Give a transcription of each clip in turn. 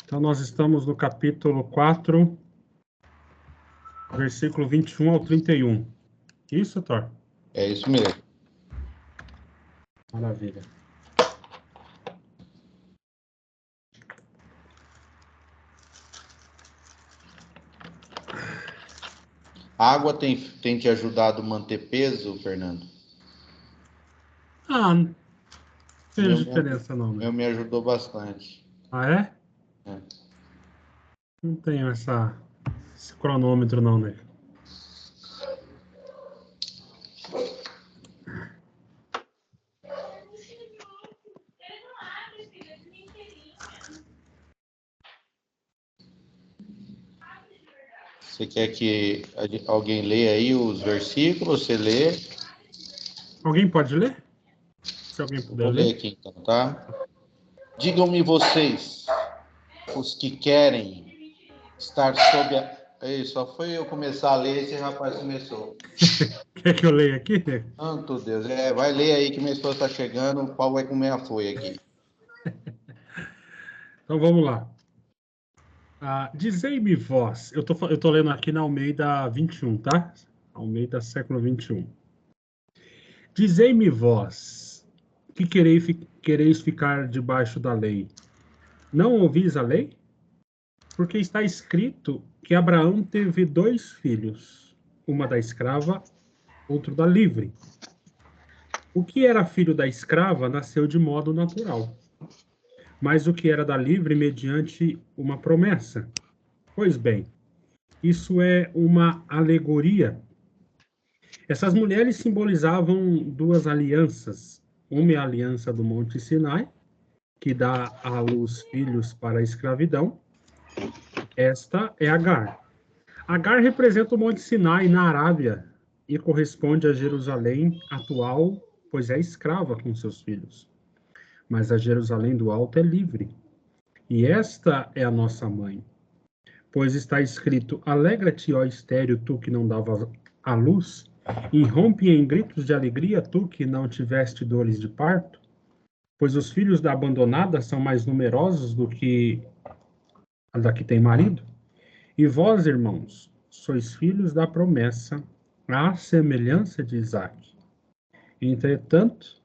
Então, nós estamos no capítulo 4, versículo 21 ao 31. Isso, Thor? É isso mesmo. Maravilha. A água tem te ajudado a manter peso, Fernando? Não vejo diferença não, né? Me ajudou bastante. Ah, é? É. Não tenho esse cronômetro não, né? Você quer que alguém leia aí os versículos? Você lê? Alguém pode ler? Se alguém puder Vou ler aqui então, tá? Digam-me vocês, os que querem estar sob a... Ei, só foi eu começar a ler, esse rapaz começou. Quer que eu leia aqui? Santo Deus, vai ler aí que minha esposa está chegando, o pau vai comer a folha aqui. Então vamos lá. Dizei-me vós, eu tô lendo aqui na Almeida 21, tá? Almeida século 21. Dizei-me vós, que quereis ficar debaixo da lei. Não ouvis a lei? Porque está escrito que Abraão teve 2 filhos, uma da escrava, outro da livre. O que era filho da escrava nasceu de modo natural, mas o que era da livre mediante uma promessa. Pois bem, isso é uma alegoria. Essas mulheres simbolizavam 2 alianças. Uma é a aliança do Monte Sinai, que dá à luz filhos para a escravidão. Esta é Agar. Agar representa o Monte Sinai na Arábia e corresponde a Jerusalém atual, pois é escrava com seus filhos. Mas a Jerusalém do alto é livre. E esta é a nossa mãe. Pois está escrito: alegra-te, ó estéril, tu que não davas à luz, e rompe em gritos de alegria, tu que não tiveste dores de parto. Pois os filhos da abandonada são mais numerosos do que a da que tem marido. E vós, irmãos, sois filhos da promessa, à semelhança de Isaque. Entretanto,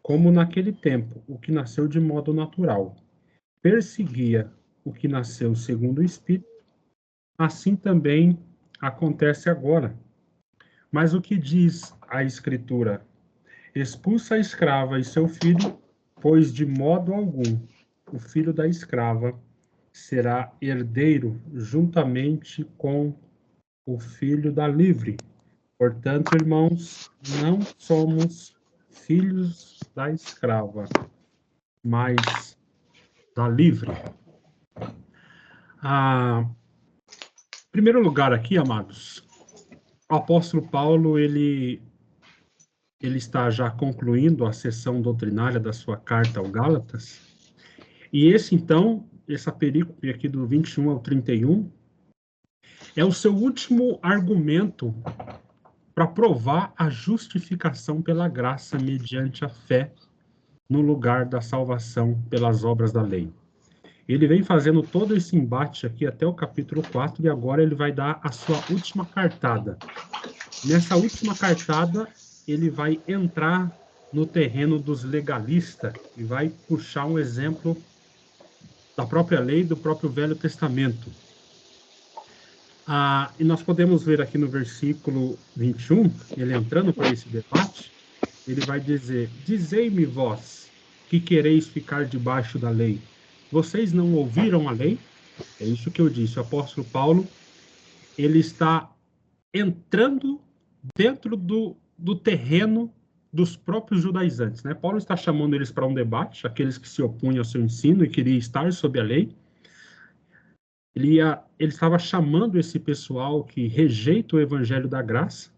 como naquele tempo, o que nasceu de modo natural perseguia o que nasceu segundo o Espírito, assim também acontece agora. Mas o que diz a Escritura? Expulsa a escrava e seu filho, pois de modo algum o filho da escrava será herdeiro juntamente com o filho da livre. Portanto, irmãos, não somos filhos da escrava, mas da livre. Em primeiro lugar aqui, amados, o apóstolo Paulo, ele está já concluindo a sessão doutrinária da sua carta ao Gálatas, e essa perícope aqui do 21 ao 31, é o seu último argumento para provar a justificação pela graça mediante a fé no lugar da salvação pelas obras da lei. Ele vem fazendo todo esse embate aqui até o capítulo 4 e agora ele vai dar a sua última cartada. Nessa última cartada, ele vai entrar no terreno dos legalistas e vai puxar um exemplo da própria lei do próprio Velho Testamento. E nós podemos ver aqui no versículo 21, ele entrando para esse debate, ele vai dizer: dizei-me vós, que quereis ficar debaixo da lei. Vocês não ouviram a lei? É isso que eu disse. O apóstolo Paulo, ele está entrando dentro do terreno dos próprios judaizantes, né? Paulo está chamando eles para um debate, aqueles que se opunham ao seu ensino e queriam estar sob a lei. Ele estava chamando esse pessoal que rejeita o evangelho da graça.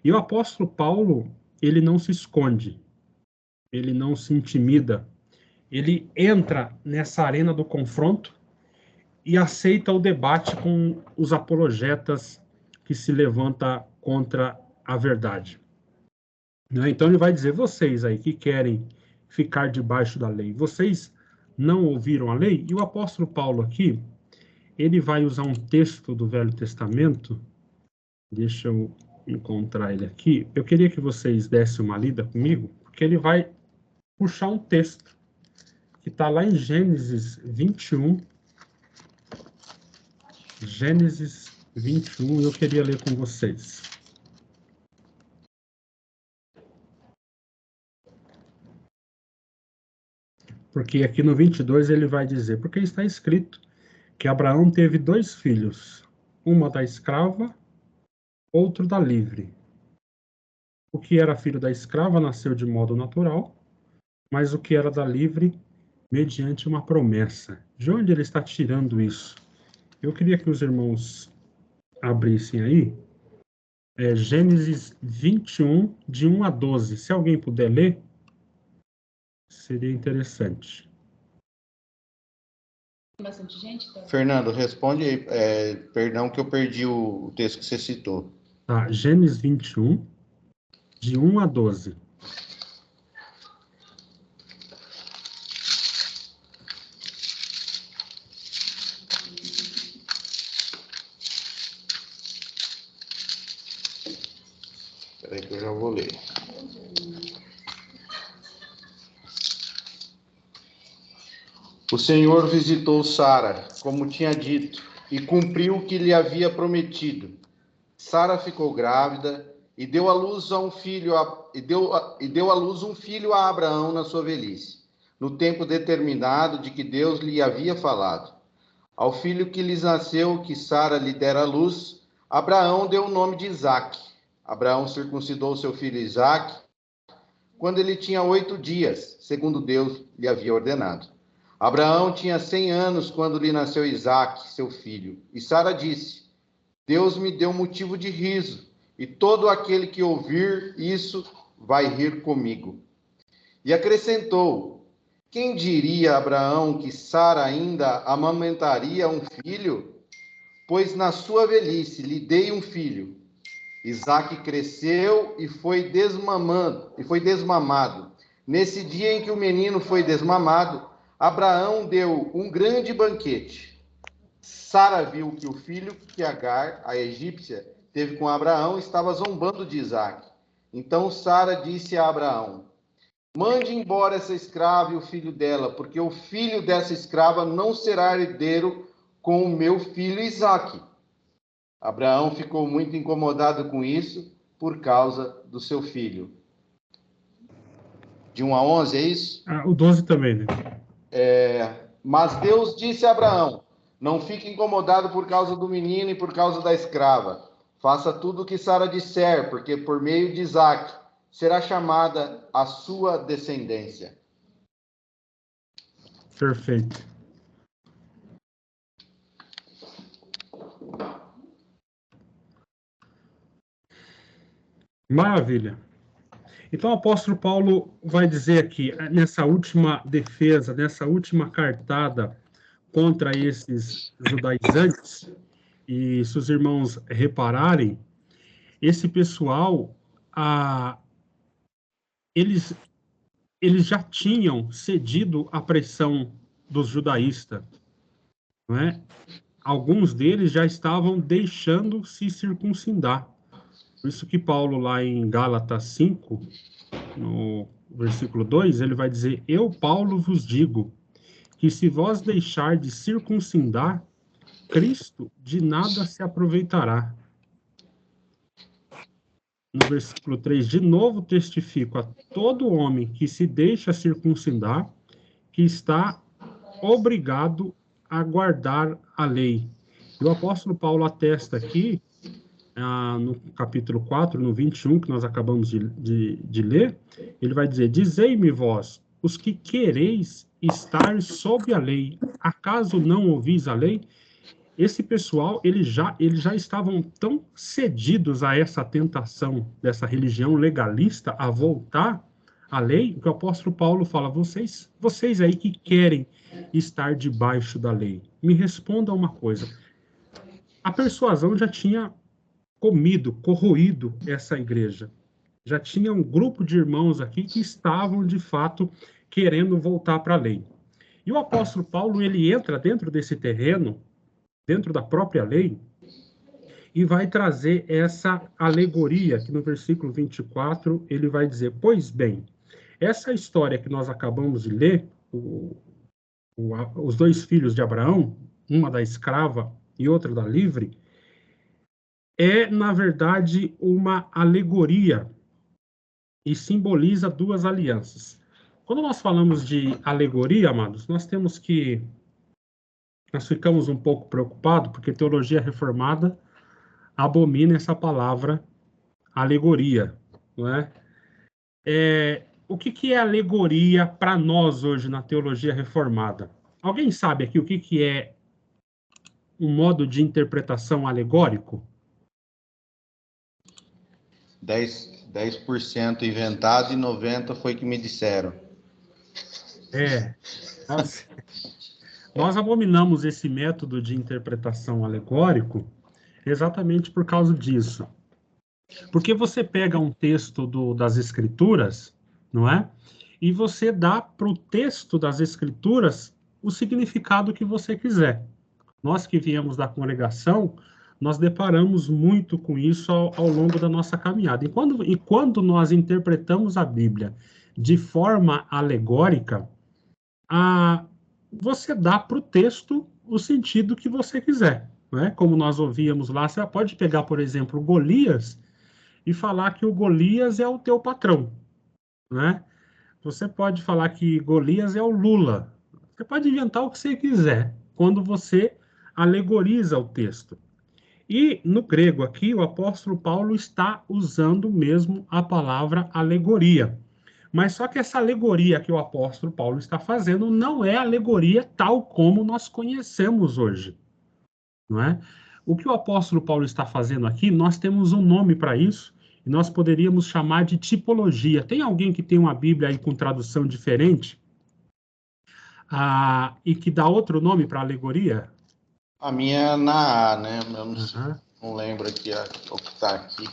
E o apóstolo Paulo, ele não se esconde, ele não se intimida, ele entra nessa arena do confronto e aceita o debate com os apologetas que se levantam contra a verdade. Então ele vai dizer: vocês aí que querem ficar debaixo da lei, vocês não ouviram a lei? E o apóstolo Paulo aqui, ele vai usar um texto do Velho Testamento. Deixa eu encontrar ele aqui. Eu queria que vocês dessem uma lida comigo, porque ele vai puxar um texto que está lá em Gênesis 21. Gênesis 21, eu queria ler com vocês. Porque aqui no 22 ele vai dizer, porque está escrito que Abraão teve 2 filhos, uma da escrava, outro da livre. O que era filho da escrava nasceu de modo natural, mas o que era da livre, mediante uma promessa. De onde ele está tirando isso? Eu queria que os irmãos abrissem aí, Gênesis 21, de 1 a 12. Se alguém puder ler, seria interessante. Bastante gente, tá? Fernando, responde aí. Perdão que eu perdi o texto que você citou. Tá, Gênesis 21, de 1 a 12. Espera aí que eu já vou ler. O Senhor visitou Sara, como tinha dito, e cumpriu o que lhe havia prometido. Sara ficou grávida e deu à luz um filho a Abraão na sua velhice, no tempo determinado de que Deus lhe havia falado. Ao filho que lhes nasceu, que Sara lhe dera à luz, Abraão deu o nome de Isaque. Abraão circuncidou seu filho Isaque quando ele tinha 8 dias, segundo Deus lhe havia ordenado. Abraão tinha 100 anos quando lhe nasceu Isaque, seu filho. E Sara disse: Deus me deu motivo de riso, e todo aquele que ouvir isso vai rir comigo. E acrescentou: quem diria a Abraão que Sara ainda amamentaria um filho? Pois na sua velhice lhe dei um filho. Isaque cresceu e foi desmamado. Nesse dia em que o menino foi desmamado, Abraão deu um grande banquete. Sara viu que o filho que Agar, a egípcia, teve com Abraão estava zombando de Isaque. Então Sara disse a Abraão: mande embora essa escrava e o filho dela, porque o filho dessa escrava não será herdeiro com o meu filho Isaque. Abraão ficou muito incomodado com isso por causa do seu filho. De 1 a 11, é isso? O 12 também, né? Mas Deus disse a Abraão: não fique incomodado por causa do menino e por causa da escrava. Faça tudo o que Sara disser, porque por meio de Isaque será chamada a sua descendência. Perfeito. Maravilha. Então, o apóstolo Paulo vai dizer aqui, nessa última defesa, nessa última cartada contra esses judaizantes, e se os irmãos repararem, esse pessoal, eles já tinham cedido à pressão dos judaístas, não é? Alguns deles já estavam deixando se circuncidar. Por isso que Paulo, lá em Gálatas 5, no versículo 2, ele vai dizer: eu, Paulo, vos digo que se vós deixar de circuncidar, Cristo de nada se aproveitará. No versículo 3, de novo testifico a todo homem que se deixa circuncidar, que está obrigado a guardar a lei. E o apóstolo Paulo atesta aqui, no capítulo 4, no 21, que nós acabamos de ler, ele vai dizer: dizei-me vós, os que quereis estar sob a lei, acaso não ouvis a lei? Esse pessoal, eles já estavam tão cedidos a essa tentação dessa religião legalista a voltar à lei, que o apóstolo Paulo fala: vocês aí que querem estar debaixo da lei, me respondam uma coisa. A persuasão já tinha corroído essa igreja. Já tinha um grupo de irmãos aqui que estavam, de fato, querendo voltar para a lei. E o apóstolo Paulo, ele entra dentro desse terreno, dentro da própria lei, e vai trazer essa alegoria, que no versículo 24 ele vai dizer: pois bem, essa história que nós acabamos de ler, os dois filhos de Abraão, uma da escrava e outra da livre, é, na verdade, uma alegoria e simboliza duas alianças. Quando nós falamos de alegoria, amados, nós ficamos um pouco preocupados, porque teologia reformada abomina essa palavra alegoria, não é? O que é alegoria para nós hoje na teologia reformada? Alguém sabe aqui o que é um modo de interpretação alegórico? 10% inventado e 90% foi que me disseram. Nós abominamos esse método de interpretação alegórico exatamente por causa disso. Porque você pega um texto das Escrituras, não é? E você dá para o texto das Escrituras o significado que você quiser. Nós que viemos da congregação, nós deparamos muito com isso ao longo da nossa caminhada. E quando nós interpretamos a Bíblia de forma alegórica, você dá para o texto o sentido que você quiser. Né? Como nós ouvíamos lá, você pode pegar, por exemplo, Golias e falar que o Golias é o teu patrão. Né? Você pode falar que Golias é o Lula. Você pode inventar o que você quiser, quando você alegoriza o texto. E no grego aqui, o apóstolo Paulo está usando mesmo a palavra alegoria. Mas só que essa alegoria que o apóstolo Paulo está fazendo não é alegoria tal como nós conhecemos hoje. Não é? O que o apóstolo Paulo está fazendo aqui, nós temos um nome para isso, e nós poderíamos chamar de tipologia. Tem alguém que tem uma Bíblia aí com tradução diferente? E que dá outro nome para alegoria? A minha é na A, né? Eu não, não lembro aqui o que está aqui.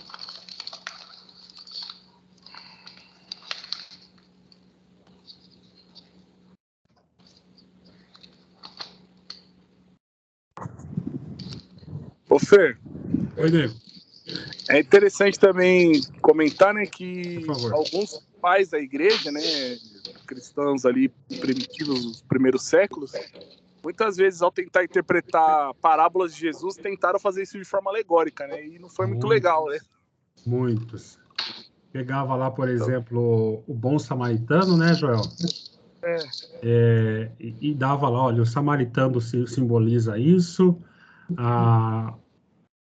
Ô Fer, Oi, Nego. é interessante também comentar, né, que alguns pais da igreja, né, cristãos ali primitivos dos primeiros séculos, muitas vezes ao tentar interpretar parábolas de Jesus, tentaram fazer isso de forma alegórica, né, e não foi muito legal, né? Muitos. Pegava lá, por exemplo, o bom samaritano, né, Joel? E dava lá, olha, o samaritano simboliza isso,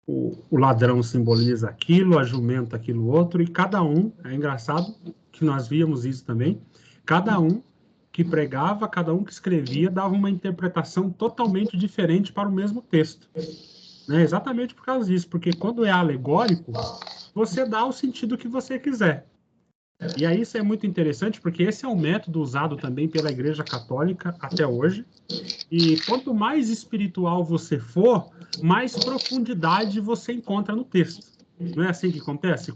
o ladrão simboliza aquilo, a jumenta aquilo outro, e cada um, é engraçado que nós víamos isso também, cada um que pregava, cada um que escrevia, dava uma interpretação totalmente diferente para o mesmo texto. Né? Exatamente por causa disso, porque quando é alegórico, você dá o sentido que você quiser. E aí isso é muito interessante, porque esse é um método usado também pela Igreja Católica até hoje. E quanto mais espiritual você for, mais profundidade você encontra no texto. Não é assim que acontece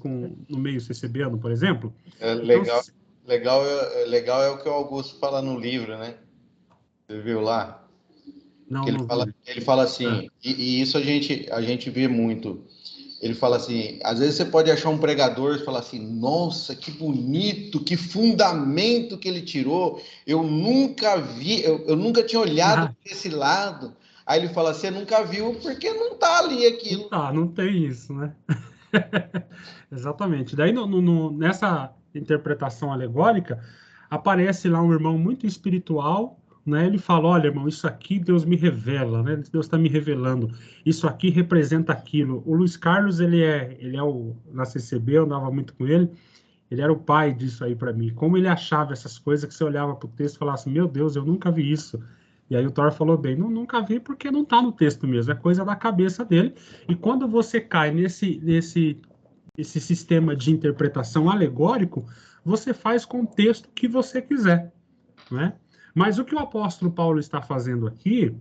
no meio CCBano, por exemplo? Legal, então, legal é o que o Augusto fala no livro, né? Você viu lá? Não, ele fala assim, e isso a gente vê muito. Ele fala assim, às vezes você pode achar um pregador e falar assim, nossa, que bonito, que fundamento que ele tirou, eu nunca vi, eu nunca tinha olhado desse lado. Aí ele fala, você nunca viu porque não tá ali aquilo. Não tem isso, né? Exatamente. Daí, nessa interpretação alegórica, aparece lá um irmão muito espiritual, né? Ele fala, olha, irmão, isso aqui Deus me revela, né? Deus está me revelando. Isso aqui representa aquilo. O Luiz Carlos, ele é na CCB, eu andava muito com ele, ele era o pai disso aí para mim. Como ele achava essas coisas que você olhava para o texto e falava assim, meu Deus, eu nunca vi isso. E aí o Thor falou bem, nunca vi porque não está no texto mesmo, é coisa da cabeça dele. E quando você cai nesse sistema de interpretação alegórico, você faz com o texto que você quiser, né? Mas o que o apóstolo Paulo está fazendo aqui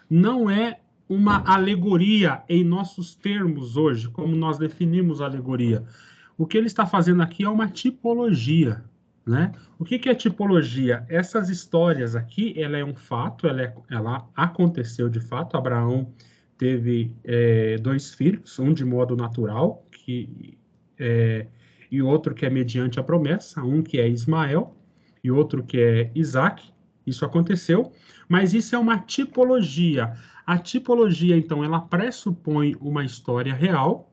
não é uma alegoria em nossos termos hoje, como nós definimos a alegoria. O que ele está fazendo aqui é uma tipologia, né? O que é tipologia? Essas histórias aqui, ela é um fato, ela aconteceu de fato. Abraão teve 2 filhos, um de modo natural, e outro que é mediante a promessa, um que é Ismael e outro que é Isaac. Isso aconteceu, mas isso é uma tipologia. A tipologia, então, ela pressupõe uma história real,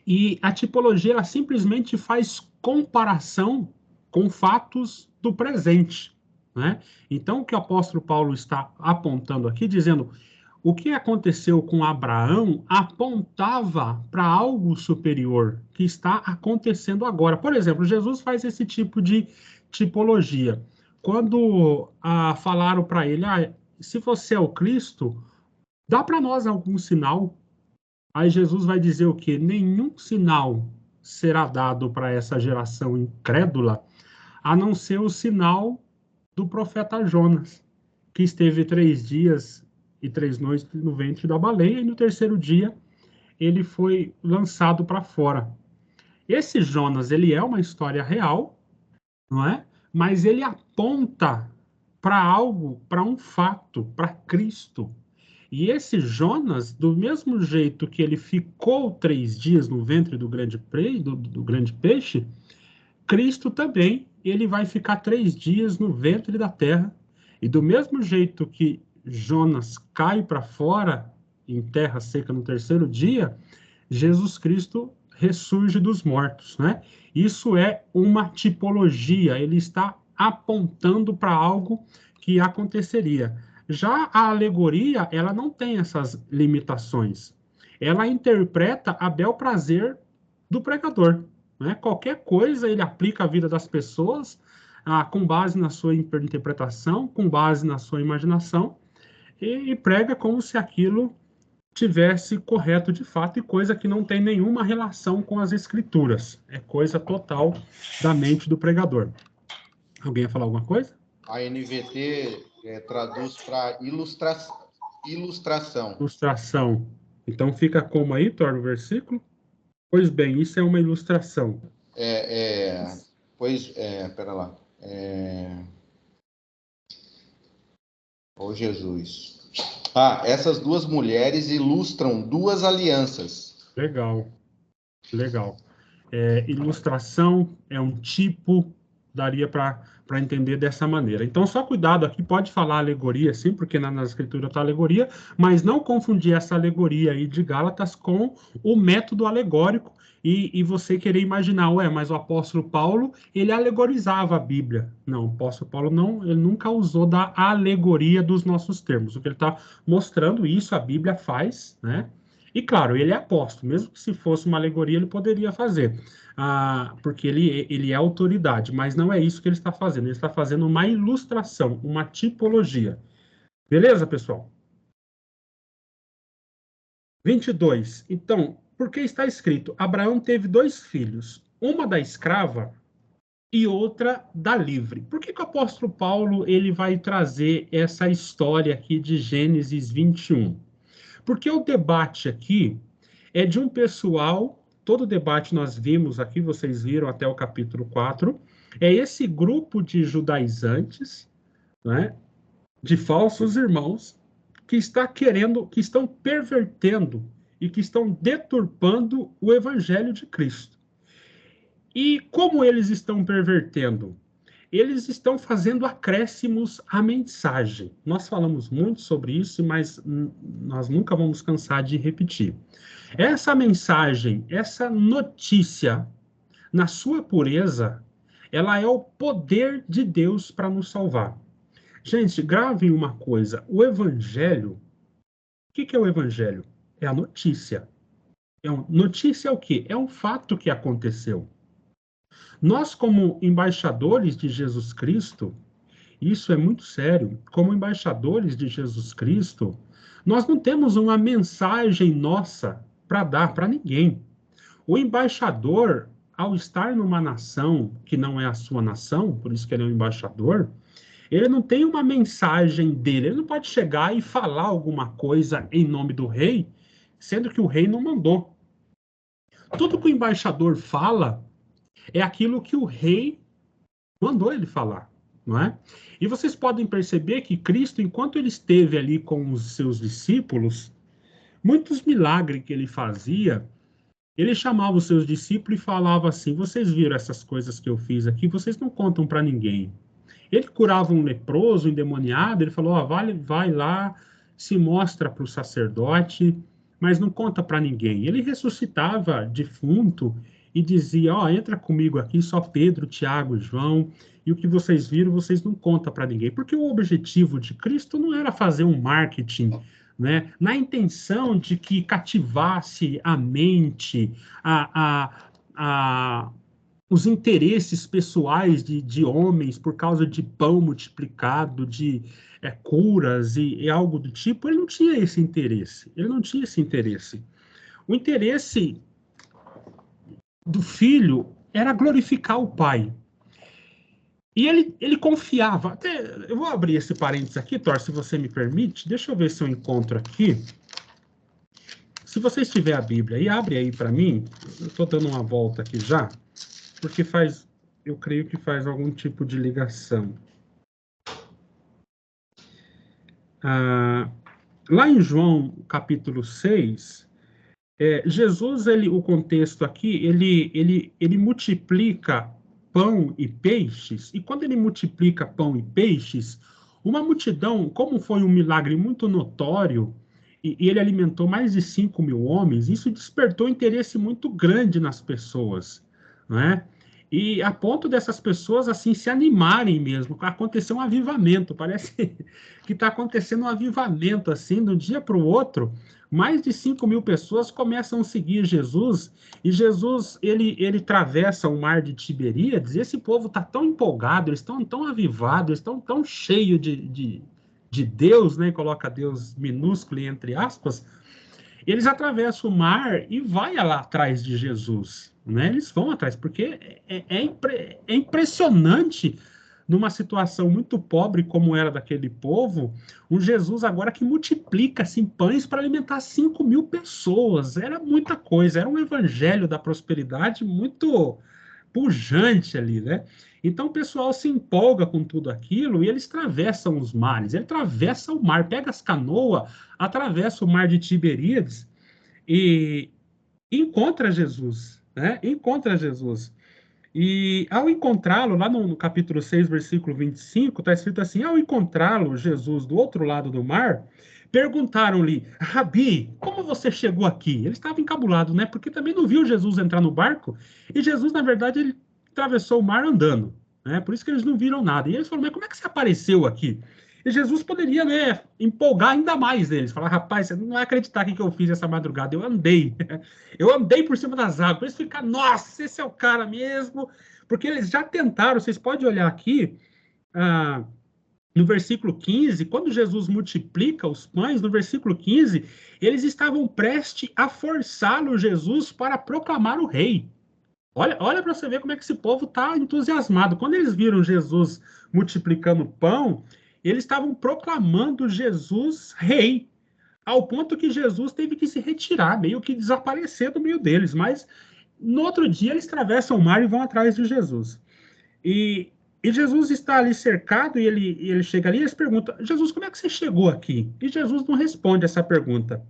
e a tipologia, ela simplesmente faz comparação com fatos do presente, né? Então, o que o apóstolo Paulo está apontando aqui, dizendo o que aconteceu com Abraão apontava para algo superior que está acontecendo agora. Por exemplo, Jesus faz esse tipo de tipologia. Quando falaram para ele, se você é o Cristo, dá para nós algum sinal. Aí Jesus vai dizer o quê? Nenhum sinal será dado para essa geração incrédula, a não ser o sinal do profeta Jonas, que esteve 3 dias e 3 noites no ventre da baleia, e no terceiro dia ele foi lançado para fora. Esse Jonas, ele é uma história real, não é? Mas ele aponta para algo, para um fato, para Cristo. E esse Jonas, do mesmo jeito que ele ficou 3 dias no ventre do grande peixe, Cristo também, ele vai ficar 3 dias no ventre da terra. E do mesmo jeito que Jonas cai para fora em terra seca no terceiro dia, Jesus Cristo ressurge dos mortos, né? Isso é uma tipologia, ele está apontando para algo que aconteceria. Já a alegoria, ela não tem essas limitações. Ela interpreta a bel prazer do pregador, né? Qualquer coisa ele aplica à vida das pessoas, com base na sua interpretação, com base na sua imaginação, e prega como se aquilo tivesse correto de fato, e coisa que não tem nenhuma relação com as escrituras. É coisa total da mente do pregador. Alguém ia falar alguma coisa? A NVT traduz para ilustração. Ilustração. Então fica como aí, torna o versículo? Pois bem, isso é uma ilustração. Pera lá. Jesus. Essas 2 mulheres ilustram 2 alianças. Legal. Ilustração é um tipo, daria para entender dessa maneira. Então, só cuidado aqui, pode falar alegoria, sim, porque na escritura está alegoria, mas não confundir essa alegoria aí de Gálatas com o método alegórico e você querer imaginar, mas o apóstolo Paulo, ele alegorizava a Bíblia. Não, o apóstolo Paulo não, ele nunca usou da alegoria dos nossos termos. O que ele está mostrando, isso a Bíblia faz, né? E claro, ele é apóstolo, mesmo que se fosse uma alegoria, ele poderia fazer, porque ele é autoridade, mas não é isso que ele está fazendo, ele está fazendo uma ilustração, uma tipologia. Beleza, pessoal? 22. Então, por que está escrito? Abraão teve 2 filhos, uma da escrava e outra da livre. Por que o apóstolo Paulo ele vai trazer essa história aqui de Gênesis 21? Porque o debate aqui é de um pessoal, todo o debate nós vimos aqui, vocês viram até o capítulo 4, é esse grupo de judaizantes, né, de falsos irmãos, que estão pervertendo e que estão deturpando o evangelho de Cristo. E como eles estão pervertendo? Eles estão fazendo acréscimos à mensagem. Nós falamos muito sobre isso, mas nós nunca vamos cansar de repetir. Essa mensagem, essa notícia, na sua pureza, ela é o poder de Deus para nos salvar. Gente, gravem uma coisa: o Evangelho, o que é o Evangelho? É a notícia. Notícia é o quê? É um fato que aconteceu. Nós, como embaixadores de Jesus Cristo, isso é muito sério, como embaixadores de Jesus Cristo, nós não temos uma mensagem nossa para dar para ninguém. O embaixador, ao estar numa nação que não é a sua nação, por isso que ele é um embaixador, ele não tem uma mensagem dele, ele não pode chegar e falar alguma coisa em nome do rei, sendo que o rei não mandou. Tudo que o embaixador fala é aquilo que o rei mandou ele falar, não é? E vocês podem perceber que Cristo, enquanto ele esteve ali com os seus discípulos, muitos milagres que ele fazia, ele chamava os seus discípulos e falava assim: vocês viram essas coisas que eu fiz aqui, vocês não contam para ninguém. Ele curava um leproso, um endemoniado, ele falou: ó, vai lá, se mostra para o sacerdote, mas não conta para ninguém. Ele ressuscitava defunto e dizia: ó, entra comigo aqui, só Pedro, Tiago e João, e o que vocês viram, vocês não contam para ninguém. Porque o objetivo de Cristo não era fazer um marketing, né, na intenção de que cativasse a mente, os interesses pessoais de homens por causa de pão multiplicado, de curas e algo do tipo. Ele não tinha esse interesse. Ele não tinha esse interesse. O interesse do filho era glorificar o pai. E ele confiava. Até, eu vou abrir esse parênteses aqui, Thor, se você me permite. Deixa eu ver se eu encontro aqui. Se você estiver a Bíblia aí, abre aí para mim. Eu estou dando uma volta aqui já, porque eu creio que faz algum tipo de ligação. Lá em João, capítulo 6, Jesus, o contexto aqui, ele multiplica pão e peixes, e quando ele multiplica pão e peixes, uma multidão, como foi um milagre muito notório, e ele alimentou mais de 5.000 homens, isso despertou interesse muito grande nas pessoas, não é? E a ponto dessas pessoas, assim, se animarem mesmo, aconteceu um avivamento, parece que está acontecendo um avivamento, assim, de um dia para o outro. Mais de 5.000 pessoas começam a seguir Jesus, e Jesus, ele atravessa o mar de Tiberíades, e esse povo está tão empolgado, eles estão tão avivados, eles estão tão cheios de Deus, né? Coloca Deus minúsculo entre aspas, eles atravessam o mar e vai lá atrás de Jesus, né? Eles vão atrás, porque é impressionante, numa situação muito pobre como era daquele povo, um Jesus agora que multiplica assim, pães para alimentar 5.000 pessoas. Era muita coisa, era um evangelho da prosperidade muito pujante ali, né? Então o pessoal se empolga com tudo aquilo e eles atravessam os mares. Ele atravessa o mar, pega as canoas, atravessa o mar de Tiberíades e encontra Jesus, né? Encontra Jesus. E ao encontrá-lo, lá no capítulo 6, versículo 25, está escrito assim: ao encontrá-lo, Jesus, do outro lado do mar, perguntaram-lhe: Rabi, como você chegou aqui? Ele estava encabulado, né? Porque também não viu Jesus entrar no barco, e Jesus, na verdade, ele atravessou o mar andando, né? Por isso que eles não viram nada. E eles falaram: mas como é que você apareceu aqui? E Jesus poderia, né, empolgar ainda mais eles. Falar: rapaz, você não vai acreditar o que eu fiz essa madrugada. Eu andei. Eu andei por cima das águas. Eles ficaram: nossa, esse é o cara mesmo. Porque eles já tentaram, vocês podem olhar aqui, no versículo 15, quando Jesus multiplica os pães, no versículo 15, eles estavam prestes a forçá-lo, Jesus, para proclamar o rei. Olha para você ver como é que esse povo está entusiasmado. Quando eles viram Jesus multiplicando pão, eles estavam proclamando Jesus rei, ao ponto que Jesus teve que se retirar, meio que desaparecer do meio deles. Mas no outro dia eles atravessam o mar e vão atrás de Jesus. E Jesus está ali cercado e ele chega ali e eles perguntam: Jesus, como é que você chegou aqui? E Jesus não responde essa pergunta.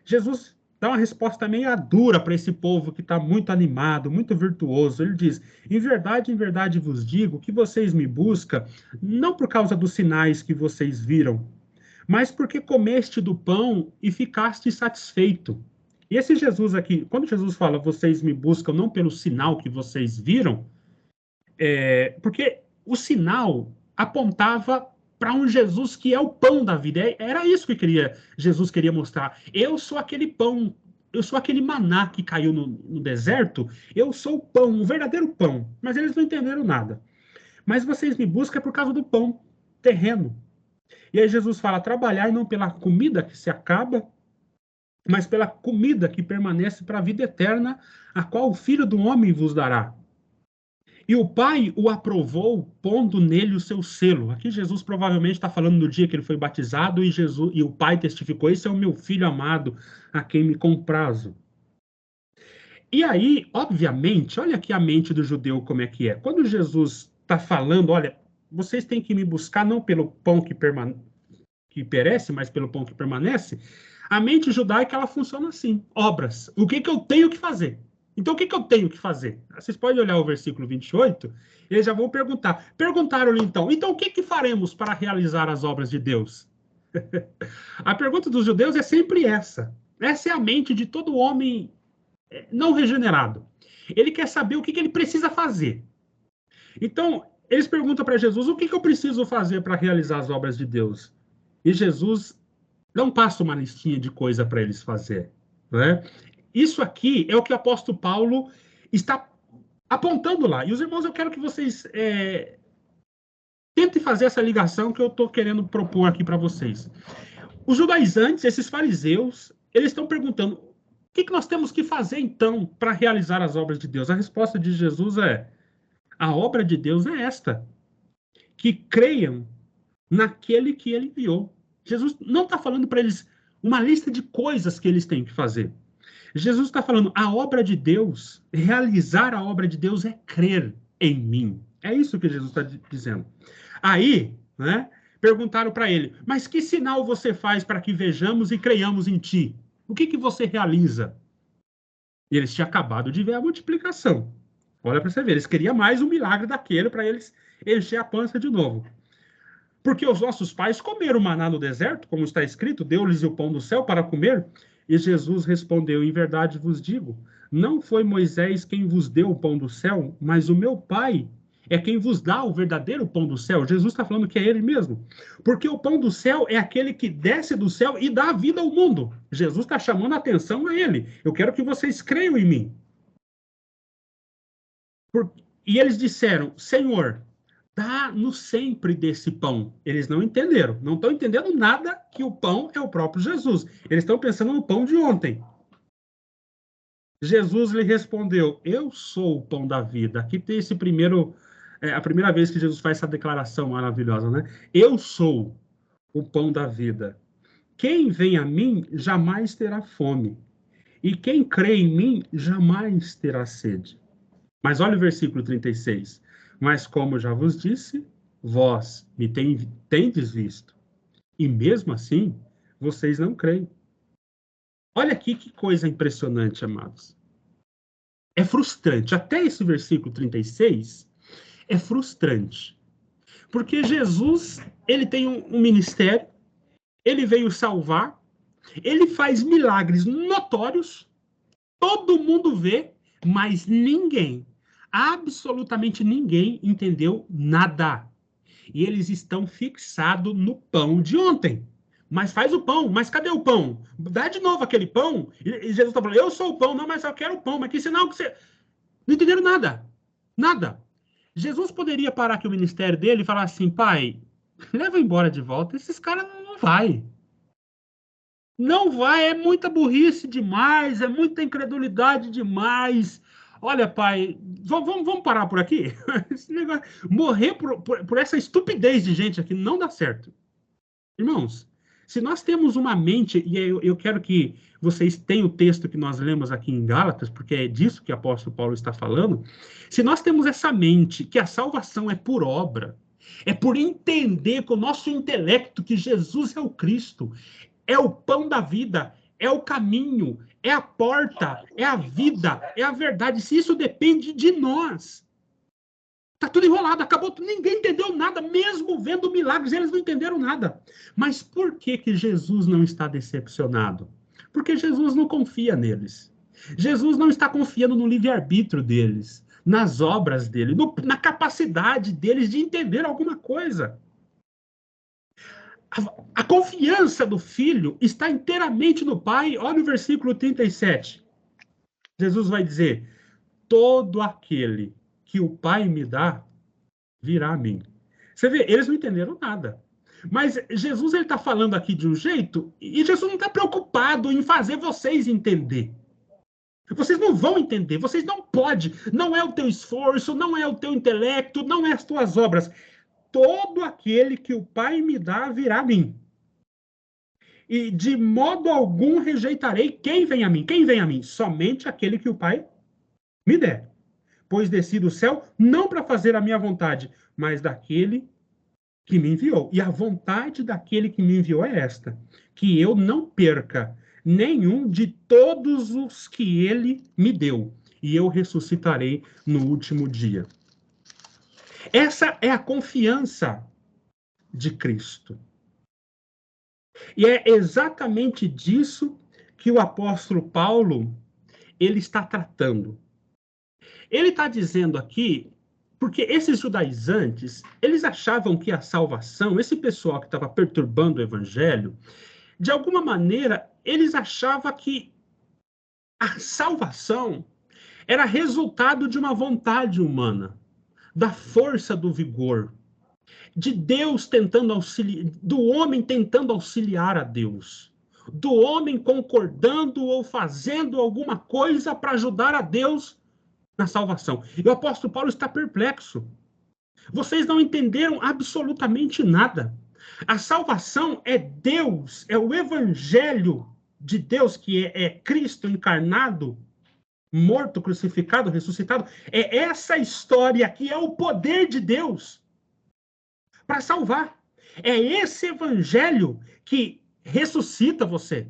Jesus dá uma resposta meio dura para esse povo que está muito animado, muito virtuoso. Ele diz: em verdade vos digo que vocês me buscam não por causa dos sinais que vocês viram, mas porque comeste do pão e ficaste satisfeito. E esse Jesus aqui, quando Jesus fala: vocês me buscam não pelo sinal que vocês viram, porque o sinal apontava para um Jesus que é o pão da vida. Era isso que Jesus queria mostrar. Eu sou aquele pão, eu sou aquele maná que caiu no deserto, eu sou o pão, um verdadeiro pão. Mas eles não entenderam nada. Mas vocês me buscam por causa do pão terreno. E aí Jesus fala: trabalhar não pela comida que se acaba, mas pela comida que permanece para a vida eterna, a qual o Filho do Homem vos dará. E o Pai o aprovou, pondo nele o seu selo. Aqui Jesus provavelmente está falando do dia que ele foi batizado e o Pai testificou: esse é o meu Filho amado, a quem me comprazo. E aí, obviamente, olha aqui a mente do judeu como é que é. Quando Jesus está falando, olha, vocês têm que me buscar não pelo pão que perece, mas pelo pão que permanece, a mente judaica, ela funciona assim, obras. O que eu tenho que fazer? Então, o que eu tenho que fazer? Vocês podem olhar o versículo 28, eles já vão perguntar. Perguntaram-lhe então o que faremos para realizar as obras de Deus? A pergunta dos judeus é sempre essa. Essa é a mente de todo homem não regenerado. Ele quer saber o que ele precisa fazer. Então, eles perguntam para Jesus, o que eu preciso fazer para realizar as obras de Deus? E Jesus não passa uma listinha de coisa para eles fazer. Né? Isso aqui é o que o apóstolo Paulo está apontando lá. E os irmãos, eu quero que vocês tentem fazer essa ligação que eu estou querendo propor aqui para vocês. Os judaizantes, esses fariseus, eles estão perguntando, o que nós temos que fazer, então, para realizar as obras de Deus? A resposta de Jesus é, a obra de Deus é esta, que creiam naquele que ele enviou. Jesus não está falando para eles uma lista de coisas que eles têm que fazer. Jesus está falando, a obra de Deus, realizar a obra de Deus é crer em mim. É isso que Jesus está dizendo. Aí, né, perguntaram para ele, mas que sinal você faz para que vejamos e creiamos em ti? O que você realiza? E eles tinham acabado de ver a multiplicação. Olha para você ver, eles queriam mais um milagre daquele para eles encher a pança de novo. Porque os nossos pais comeram maná no deserto, como está escrito, deu-lhes o pão do céu para comer. E Jesus respondeu, em verdade vos digo, não foi Moisés quem vos deu o pão do céu, mas o meu Pai é quem vos dá o verdadeiro pão do céu. Jesus está falando que é ele mesmo. Porque o pão do céu é aquele que desce do céu e dá vida ao mundo. Jesus está chamando a atenção a ele. Eu quero que vocês creiam em mim. E eles disseram, Senhor, dá-nos sempre desse pão. Eles não entenderam. Não estão entendendo nada que o pão é o próprio Jesus. Eles estão pensando no pão de ontem. Jesus lhe respondeu, eu sou o pão da vida. Aqui tem esse a primeira vez que Jesus faz essa declaração maravilhosa, né? Eu sou o pão da vida. Quem vem a mim jamais terá fome. E quem crê em mim jamais terá sede. Mas olha o versículo 36. Mas como já vos disse, vós me tendes visto. E mesmo assim, vocês não creem. Olha aqui que coisa impressionante, amados. É frustrante. Até esse versículo 36 é frustrante. Porque Jesus, ele tem um ministério, ele veio salvar, ele faz milagres notórios, todo mundo vê, mas ninguém, absolutamente ninguém entendeu nada. E eles estão fixados no pão de ontem. Mas faz o pão, mas cadê o pão? Dá de novo aquele pão. E Jesus está falando, eu sou o pão, não, mas eu quero o pão. Mas que sinal que você... Não entenderam nada. Nada. Jesus poderia parar aqui o ministério dele e falar assim, pai, leva embora de volta. Esses caras não vai. Não vai, é muita burrice demais, é muita incredulidade demais. Olha, pai, vamos parar por aqui? Esse negócio, morrer por essa estupidez de gente aqui não dá certo. Irmãos, se nós temos uma mente, e eu quero que vocês tenham o texto que nós lemos aqui em Gálatas, porque é disso que o apóstolo Paulo está falando, se nós temos essa mente que a salvação é por obra, é por entender com o nosso intelecto que Jesus é o Cristo, é o pão da vida, é o caminho, é a porta, é a vida, é a verdade. Se isso depende de nós, tá tudo enrolado, acabou, ninguém entendeu nada, mesmo vendo milagres, eles não entenderam nada. Mas por que Jesus não está decepcionado? Porque Jesus não confia neles. Jesus não está confiando no livre-arbítrio deles, nas obras dele, na capacidade deles de entender alguma coisa. A confiança do filho está inteiramente no pai. Olha o versículo 37. Jesus vai dizer, todo aquele que o pai me dá, virá a mim. Você vê, eles não entenderam nada. Mas Jesus está falando aqui de um jeito, e Jesus não está preocupado em fazer vocês entender. Vocês não vão entender, vocês não podem. Não é o teu esforço, não é o teu intelecto, não é as tuas obras. Todo aquele que o Pai me dá virá a mim. E de modo algum rejeitarei quem vem a mim. Quem vem a mim? Somente aquele que o Pai me der. pois desci do céu não para fazer a minha vontade, mas daquele que me enviou. E a vontade daquele que me enviou é esta, que eu não perca nenhum de todos os que ele me deu, e eu ressuscitarei no último dia. Essa é a confiança de Cristo. E é exatamente disso que o apóstolo Paulo ele está tratando. Ele está dizendo aqui, porque esses judaizantes, eles achavam que a salvação, esse pessoal que estava perturbando o evangelho, de alguma maneira, eles achavam que a salvação era resultado de uma vontade humana, da força do vigor, de Deus tentando auxiliar, do homem tentando auxiliar a Deus, do homem concordando ou fazendo alguma coisa para ajudar a Deus na salvação. E o apóstolo Paulo está perplexo. Vocês não entenderam absolutamente nada. A salvação é Deus, é o evangelho de Deus, que é Cristo encarnado, morto, crucificado, ressuscitado. É essa história que é o poder de Deus para salvar. É esse evangelho que ressuscita você.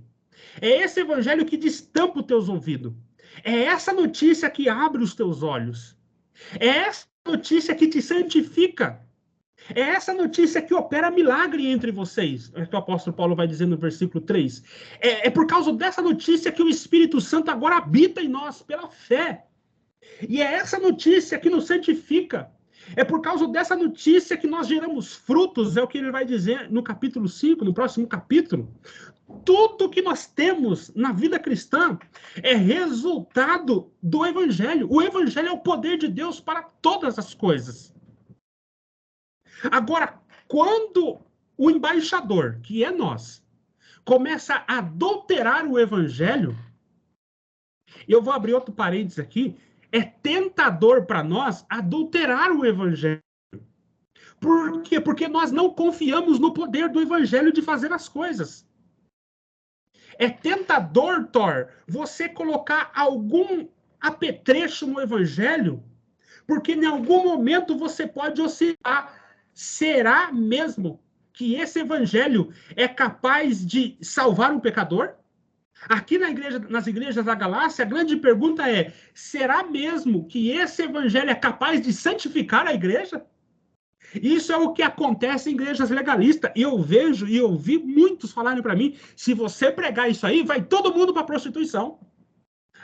É esse evangelho que destampa os teus ouvidos. É essa notícia que abre os teus olhos. É essa notícia que te santifica. É essa notícia que opera milagre entre vocês. É o que o apóstolo Paulo vai dizer no versículo 3. É por causa dessa notícia que o Espírito Santo agora habita em nós, pela fé. E é essa notícia que nos santifica. É por causa dessa notícia que nós geramos frutos, é o que ele vai dizer no capítulo 5, no próximo capítulo. Tudo que nós temos na vida cristã é resultado do Evangelho. O Evangelho é o poder de Deus para todas as coisas. Agora, quando o embaixador, que é nós, começa a adulterar o Evangelho, eu vou abrir outro parênteses aqui, é tentador para nós adulterar o Evangelho. Por quê? Porque nós não confiamos no poder do Evangelho de fazer as coisas. É tentador, Thor, você colocar algum apetrecho no Evangelho, porque em algum momento você pode oscilar. Será mesmo que esse Evangelho é capaz de salvar um pecador? Aqui nas igrejas da Galácia, a grande pergunta é: será mesmo que esse evangelho é capaz de santificar a igreja? Isso é o que acontece em igrejas legalistas. E eu vejo e ouvi muitos falarem para mim: se você pregar isso aí, vai todo mundo para a prostituição.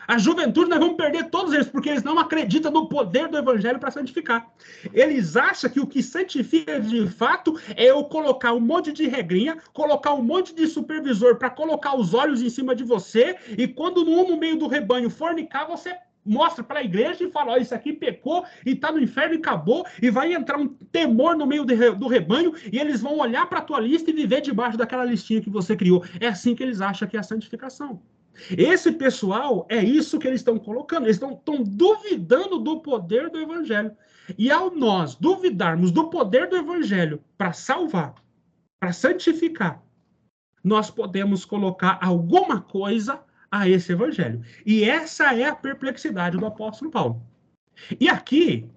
A juventude, nós vamos perder todos eles, porque eles não acreditam no poder do evangelho para santificar. Eles acham que o que santifica de fato é eu colocar um monte de regrinha, colocar um monte de supervisor para colocar os olhos em cima de você, e quando um no meio do rebanho fornicar, você mostra para a igreja e fala: ó, isso aqui pecou e está no inferno e acabou, e vai entrar um temor no meio do rebanho, e eles vão olhar para a tua lista e viver debaixo daquela listinha que você criou. É assim que eles acham que é a santificação. Esse pessoal, é isso que eles estão colocando. Eles estão duvidando do poder do evangelho. E ao nós duvidarmos do poder do evangelho para salvar, para santificar, nós podemos colocar alguma coisa a esse evangelho. E essa é a perplexidade do apóstolo Paulo. E aqui,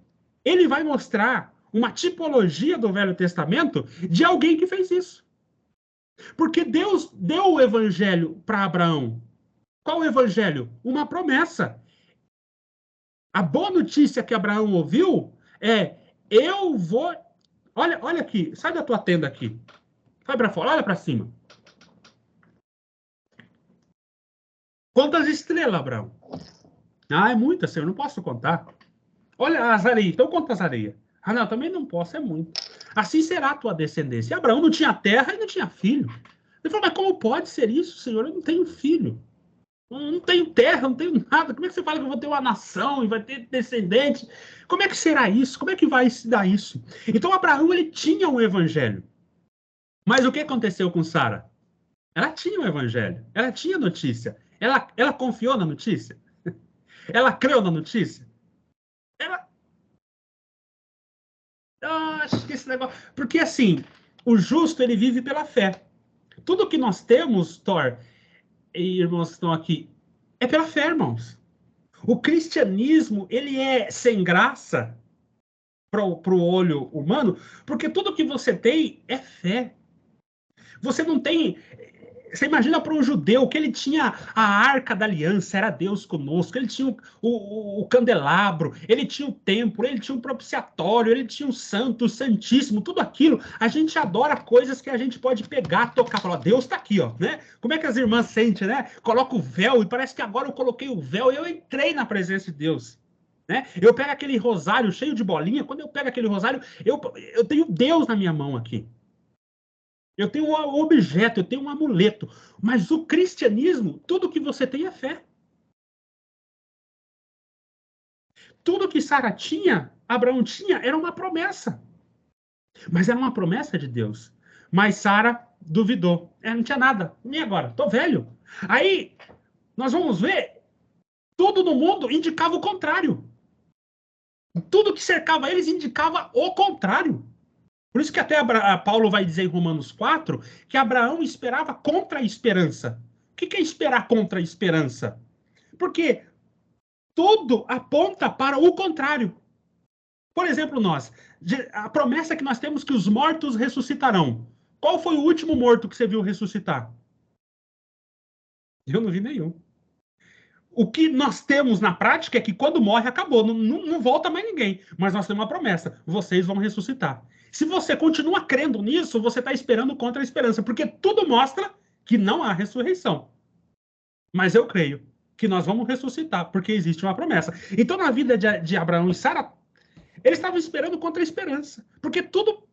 ele vai mostrar uma tipologia do Velho Testamento de alguém que fez isso. Porque Deus deu o evangelho para Abraão. Qual o evangelho? Uma promessa. A boa notícia que Abraão ouviu é: eu vou... Olha aqui, sai da tua tenda aqui. Sai para fora, olha para cima. Quantas estrelas, Abraão? Ah, é muita, Senhor, não posso contar. Olha as areias, então quantas areias? Ah, não, também não posso, é muito. Assim será a tua descendência. E Abraão não tinha terra e não tinha filho. Ele falou: mas como pode ser isso, Senhor? Eu não tenho filho. Não tenho terra, não tenho nada. Como é que você fala que eu vou ter uma nação e vai ter descendente? Como é que será isso? Como é que vai se dar isso? Então, Abraão, ele tinha um evangelho. Mas o que aconteceu com Sara? Ela tinha um evangelho. Ela tinha notícia. Ela confiou na notícia? Ela creu na notícia? Acho que esse negócio... Porque, assim, o justo, ele vive pela fé. Tudo que nós temos, Thor... E irmãos que estão aqui, é pela fé, irmãos. O cristianismo, ele é sem graça para o olho humano, porque tudo que você tem é fé. Você não tem... Você imagina para um judeu que ele tinha a arca da aliança, era Deus conosco, ele tinha o candelabro, ele tinha o templo, ele tinha o propiciatório, ele tinha o santo, o santíssimo, tudo aquilo. A gente adora coisas que a gente pode pegar, tocar, falar, Deus está aqui, ó, né? Como é que as irmãs sentem, né? Coloca o véu e parece que agora eu coloquei o véu e eu entrei na presença de Deus. Né? Eu pego aquele rosário cheio de bolinha, quando eu pego aquele rosário, eu tenho Deus na minha mão aqui. Eu tenho um objeto, eu tenho um amuleto. Mas o cristianismo, tudo que você tem é fé. Tudo que Sara tinha, Abraão tinha, era uma promessa. Mas era uma promessa de Deus. Mas Sara duvidou. Não tinha nada. E agora? Tô velho. Aí, nós vamos ver, tudo no mundo indicava o contrário. Tudo que cercava eles indicava o contrário. Por isso que até Paulo vai dizer em Romanos 4 que Abraão esperava contra a esperança. O que é esperar contra a esperança? Porque tudo aponta para o contrário. Por exemplo, a promessa que nós temos que os mortos ressuscitarão. Qual foi o último morto que você viu ressuscitar? Eu não vi nenhum. O que nós temos na prática é que quando morre, acabou. Não volta mais ninguém. Mas nós temos uma promessa. Vocês vão ressuscitar. Se você continua crendo nisso, você está esperando contra a esperança. Porque tudo mostra que não há ressurreição. Mas eu creio que nós vamos ressuscitar, porque existe uma promessa. Então, na vida de Abraão e Sara, eles estavam esperando contra a esperança. Porque tudo...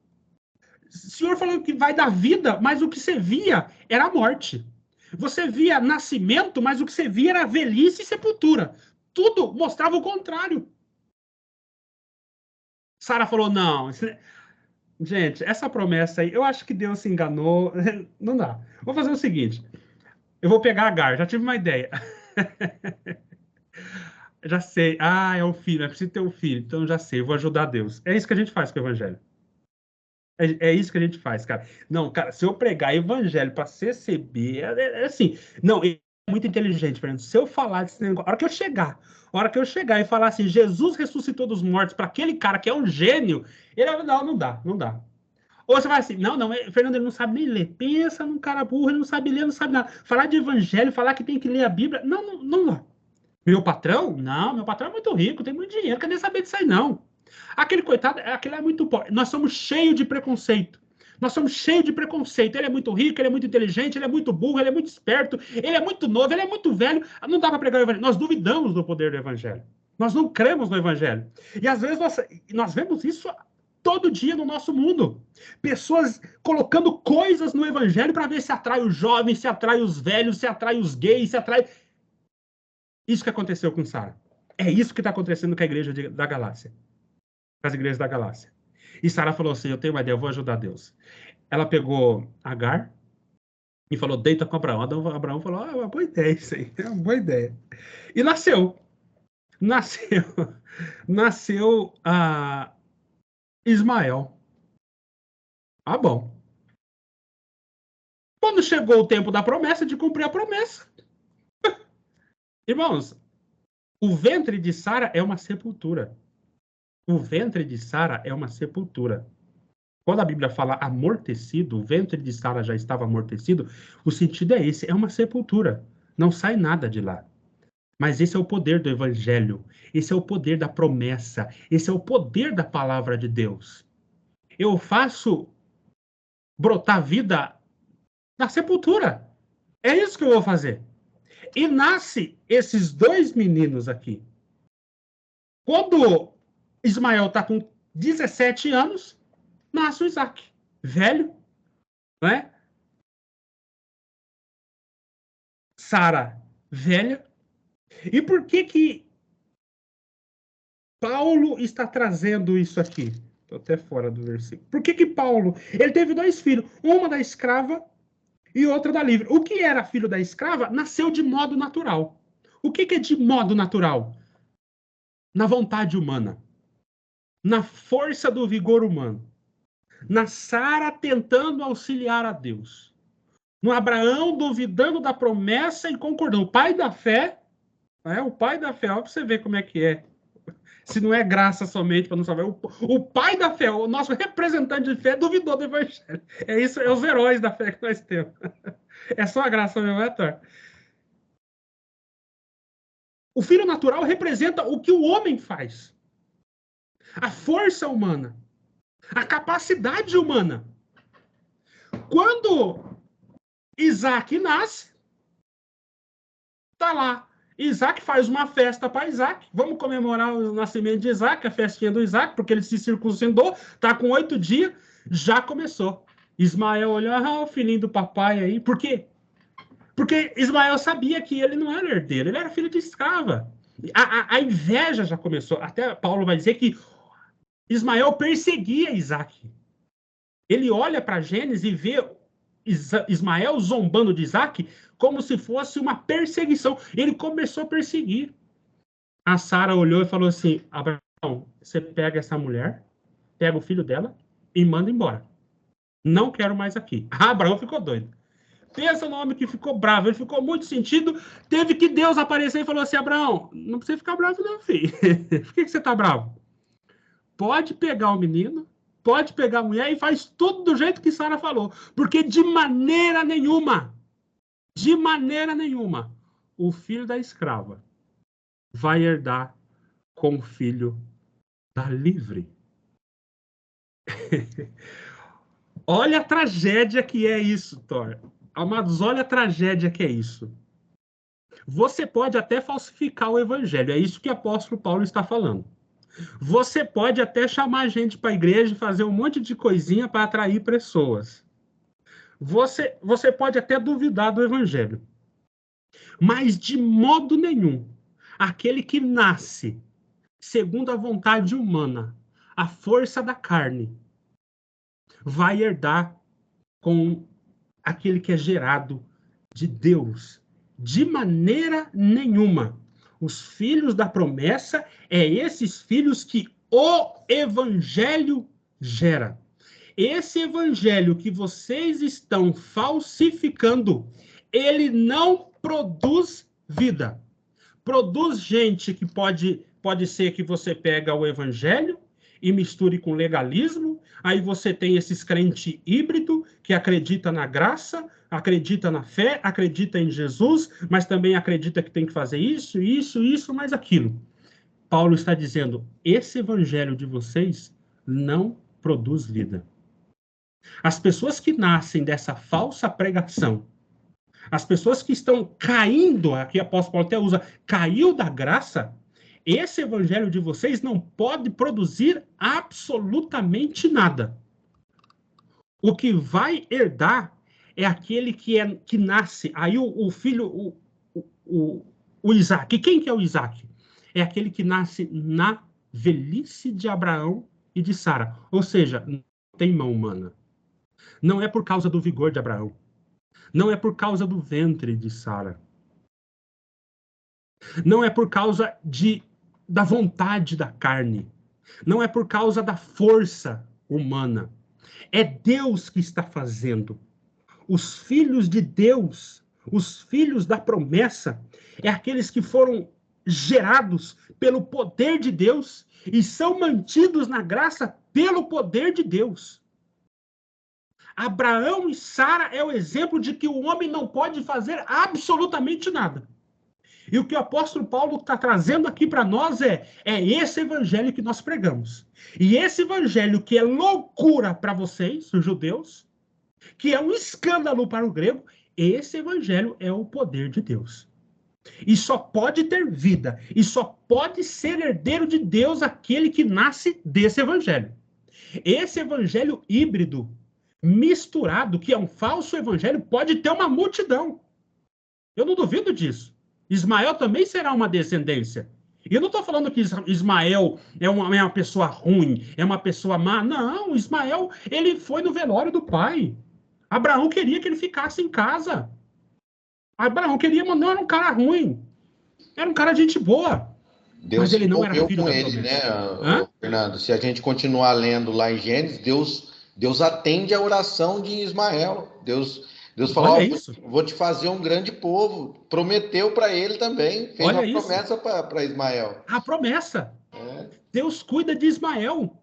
O Senhor falou que vai dar vida, mas o que você via era a morte. Você via nascimento, mas o que você via era velhice e sepultura. Tudo mostrava o contrário. Sara falou, não... Gente, essa promessa aí, eu acho que Deus se enganou. Não dá. Vou fazer o seguinte. Eu vou pegar Agar, já tive uma ideia. Já sei. Ah, é o filho, é preciso ter um filho. Então já sei, eu vou ajudar Deus. É isso que a gente faz com o evangelho. É isso que a gente faz, cara. Não, cara, se eu pregar evangelho para CCB, é assim. Não, é muito inteligente, Fernando. Se eu falar desse negócio, a hora que eu chegar e falar assim, Jesus ressuscitou dos mortos para aquele cara que é um gênio, ele vai, não dá. Ou você vai assim, não, Fernando, ele não sabe nem ler. Pensa num cara burro, ele não sabe ler, não sabe nada. Falar de evangelho, falar que tem que ler a Bíblia, não dá. Meu patrão? Não, meu patrão é muito rico, tem muito dinheiro, quer nem saber disso aí, não. Aquele coitado, aquele é muito pobre. Nós somos cheios de preconceito. Ele é muito rico, ele é muito inteligente, ele é muito burro, ele é muito esperto, ele é muito novo, ele é muito velho. Não dá para pregar o evangelho. Nós duvidamos do poder do evangelho. Nós não cremos no evangelho. E às vezes nós vemos isso todo dia no nosso mundo. Pessoas colocando coisas no evangelho para ver se atrai os jovens, se atrai os velhos, se atrai os gays, se atrai... Isso que aconteceu com Sara. É isso que está acontecendo com a igreja da Galácia. Com as igrejas da Galácia. E Sara falou assim, eu tenho uma ideia, eu vou ajudar Deus. Ela pegou Agar e falou, deita com Abraão. Abraão falou, é uma boa ideia isso aí, é uma boa ideia. E nasceu Ismael. Ah, bom. Quando chegou o tempo da promessa, de cumprir a promessa. Irmãos, o ventre de Sara é uma sepultura. O ventre de Sara é uma sepultura. Quando a Bíblia fala amortecido, o ventre de Sara já estava amortecido, o sentido é esse, é uma sepultura. Não sai nada de lá. Mas esse é o poder do evangelho. Esse é o poder da promessa. Esse é o poder da palavra de Deus. Eu faço brotar vida na sepultura. É isso que eu vou fazer. E nasce esses dois meninos aqui. Quando Ismael está com 17 anos, nasce o Isaac. Velho, né? Sara, velha. E por que Paulo está trazendo isso aqui? Estou até fora do versículo. Por que Paulo... Ele teve dois filhos. Uma da escrava e outra da livre. O que era filho da escrava nasceu de modo natural. O que é de modo natural? Na vontade humana. Na força do vigor humano. Na Sara tentando auxiliar a Deus. No Abraão duvidando da promessa e concordando. O pai da fé É o pai da fé, ó, para você ver como é que é. Se não é graça somente para não saber. O pai da fé, o nosso representante de fé, duvidou do evangelho. É isso, é os heróis da fé que nós temos. É só a graça mesmo, é, Thor? O filho natural representa o que o homem faz. A força humana. A capacidade humana. Quando Isaac nasce, tá lá. Isaac faz uma festa para Isaac. Vamos comemorar o nascimento de Isaac, a festinha do Isaac, porque ele se circuncidou, tá com 8 dias, já começou. Ismael olhou, o filhinho do papai aí. Por quê? Porque Ismael sabia que ele não era herdeiro, ele era filho de escrava. A inveja já começou. Até Paulo vai dizer que Ismael perseguia Isaac. Ele olha para Gênesis e vê Ismael zombando de Isaac como se fosse uma perseguição. Ele começou a perseguir. A Sara olhou e falou assim: Abraão, você pega essa mulher, pega o filho dela e manda embora. Não quero mais aqui. Abraão ficou doido. Pensa no homem que ficou bravo, ele ficou muito sentido. Teve que Deus aparecer e falou assim: Abraão, não precisa ficar bravo, não, filho. Por que você tá bravo? Pode pegar o menino, pode pegar a mulher e faz tudo do jeito que Sara falou. Porque de maneira nenhuma, o filho da escrava vai herdar com o filho da livre. Olha a tragédia que é isso, Thor. Amados, olha a tragédia que é isso. Você pode até falsificar o evangelho, é isso que o apóstolo Paulo está falando. Você pode até chamar a gente para a igreja e fazer um monte de coisinha para atrair pessoas. Você pode até duvidar do evangelho. Mas, de modo nenhum, aquele que nasce segundo a vontade humana, a força da carne, vai herdar com aquele que é gerado de Deus. De maneira nenhuma. Os filhos da promessa é esses filhos que o evangelho gera. Esse evangelho que vocês estão falsificando, ele não produz vida. Produz gente que pode ser que você pega o evangelho e misture com legalismo, aí você tem esses crentes híbridos que acredita na graça, acredita na fé, acredita em Jesus, mas também acredita que tem que fazer isso, mais aquilo. Paulo está dizendo, esse evangelho de vocês não produz vida. As pessoas que nascem dessa falsa pregação, as pessoas que estão caindo, aqui o apóstolo Paulo até usa, caiu da graça, esse evangelho de vocês não pode produzir absolutamente nada. O que vai herdar é aquele que nasce. Aí o filho, o Isaac. E quem que é o Isaac? É aquele que nasce na velhice de Abraão e de Sara. Ou seja, não tem mão humana. Não é por causa do vigor de Abraão. Não é por causa do ventre de Sara. Não é por causa da vontade da carne. Não é por causa da força humana. É Deus que está fazendo. Os filhos de Deus, os filhos da promessa, é aqueles que foram gerados pelo poder de Deus e são mantidos na graça pelo poder de Deus. Abraão e Sara é o exemplo de que o homem não pode fazer absolutamente nada. E o que o apóstolo Paulo está trazendo aqui para nós é esse evangelho que nós pregamos. E esse evangelho que é loucura para vocês, os judeus, que é um escândalo para o grego, esse evangelho é o poder de Deus. E só pode ter vida, e só pode ser herdeiro de Deus aquele que nasce desse evangelho. Esse evangelho híbrido, misturado, que é um falso evangelho, pode ter uma multidão. Eu não duvido disso. Ismael também será uma descendência. E eu não estou falando que Ismael é uma pessoa ruim, é uma pessoa má. Não, Ismael, ele foi no velório do pai. Abraão queria que ele ficasse em casa. Abraão queria, mas não era um cara ruim. Era um cara de gente boa. Deus mas ele não era filho com ele, né, Fernando? Se a gente continuar lendo lá em Gênesis, Deus atende a oração de Ismael. Deus Deus falou, Olha isso. vou te fazer um grande povo. Prometeu para ele também. Fez uma promessa para Ismael. A promessa. Deus cuida de Ismael.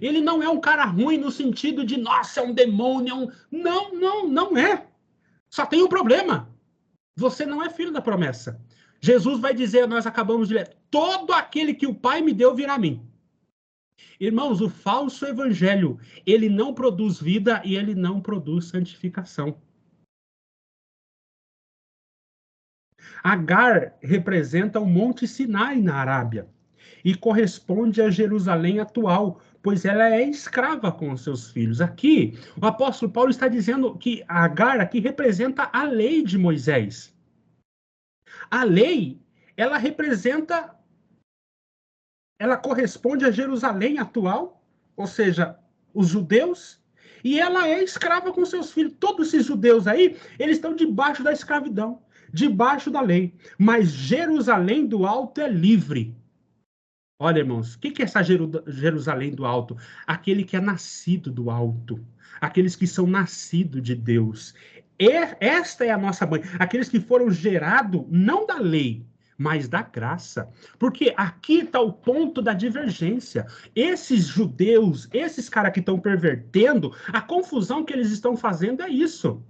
Ele não é um cara ruim no sentido de, nossa, é um demônio. Não é. Só tem um problema. Você não é filho da promessa. Jesus vai dizer, nós acabamos de ler, todo aquele que o Pai me deu virá a mim. Irmãos, o falso evangelho, ele não produz vida e ele não produz santificação. Agar representa o Monte Sinai na Arábia e corresponde a Jerusalém atual, pois ela é escrava com os seus filhos. Aqui, o apóstolo Paulo está dizendo que Agar aqui representa a lei de Moisés. A lei, ela corresponde a Jerusalém atual, ou seja, os judeus, e ela é escrava com seus filhos. Todos esses judeus aí, eles estão debaixo da escravidão, debaixo da lei. Mas Jerusalém do alto é livre. Olha, irmãos, o que é essa Jerusalém do alto? Aquele que é nascido do alto. Aqueles que são nascidos de Deus. Esta é a nossa mãe. Aqueles que foram gerados, não da lei, mas da graça. Porque aqui está o ponto da divergência. Esses judeus, esses caras que estão pervertendo, a confusão que eles estão fazendo é isso.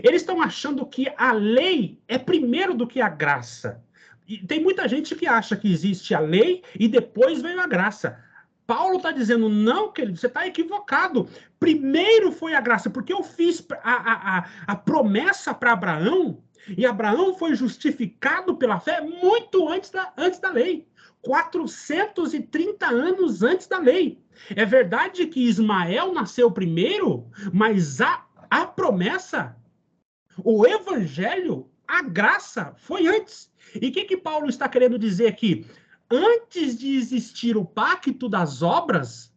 Eles estão achando que a lei é primeiro do que a graça. E tem muita gente que acha que existe a lei e depois veio a graça. Paulo está dizendo, não, querido, você está equivocado. Primeiro foi a graça, porque eu fiz a promessa para Abraão, e Abraão foi justificado pela fé muito antes da lei. 430 anos antes da lei. É verdade que Ismael nasceu primeiro, mas a promessa, o evangelho, a graça foi antes. E o que Paulo está querendo dizer aqui? Antes de existir o pacto das obras,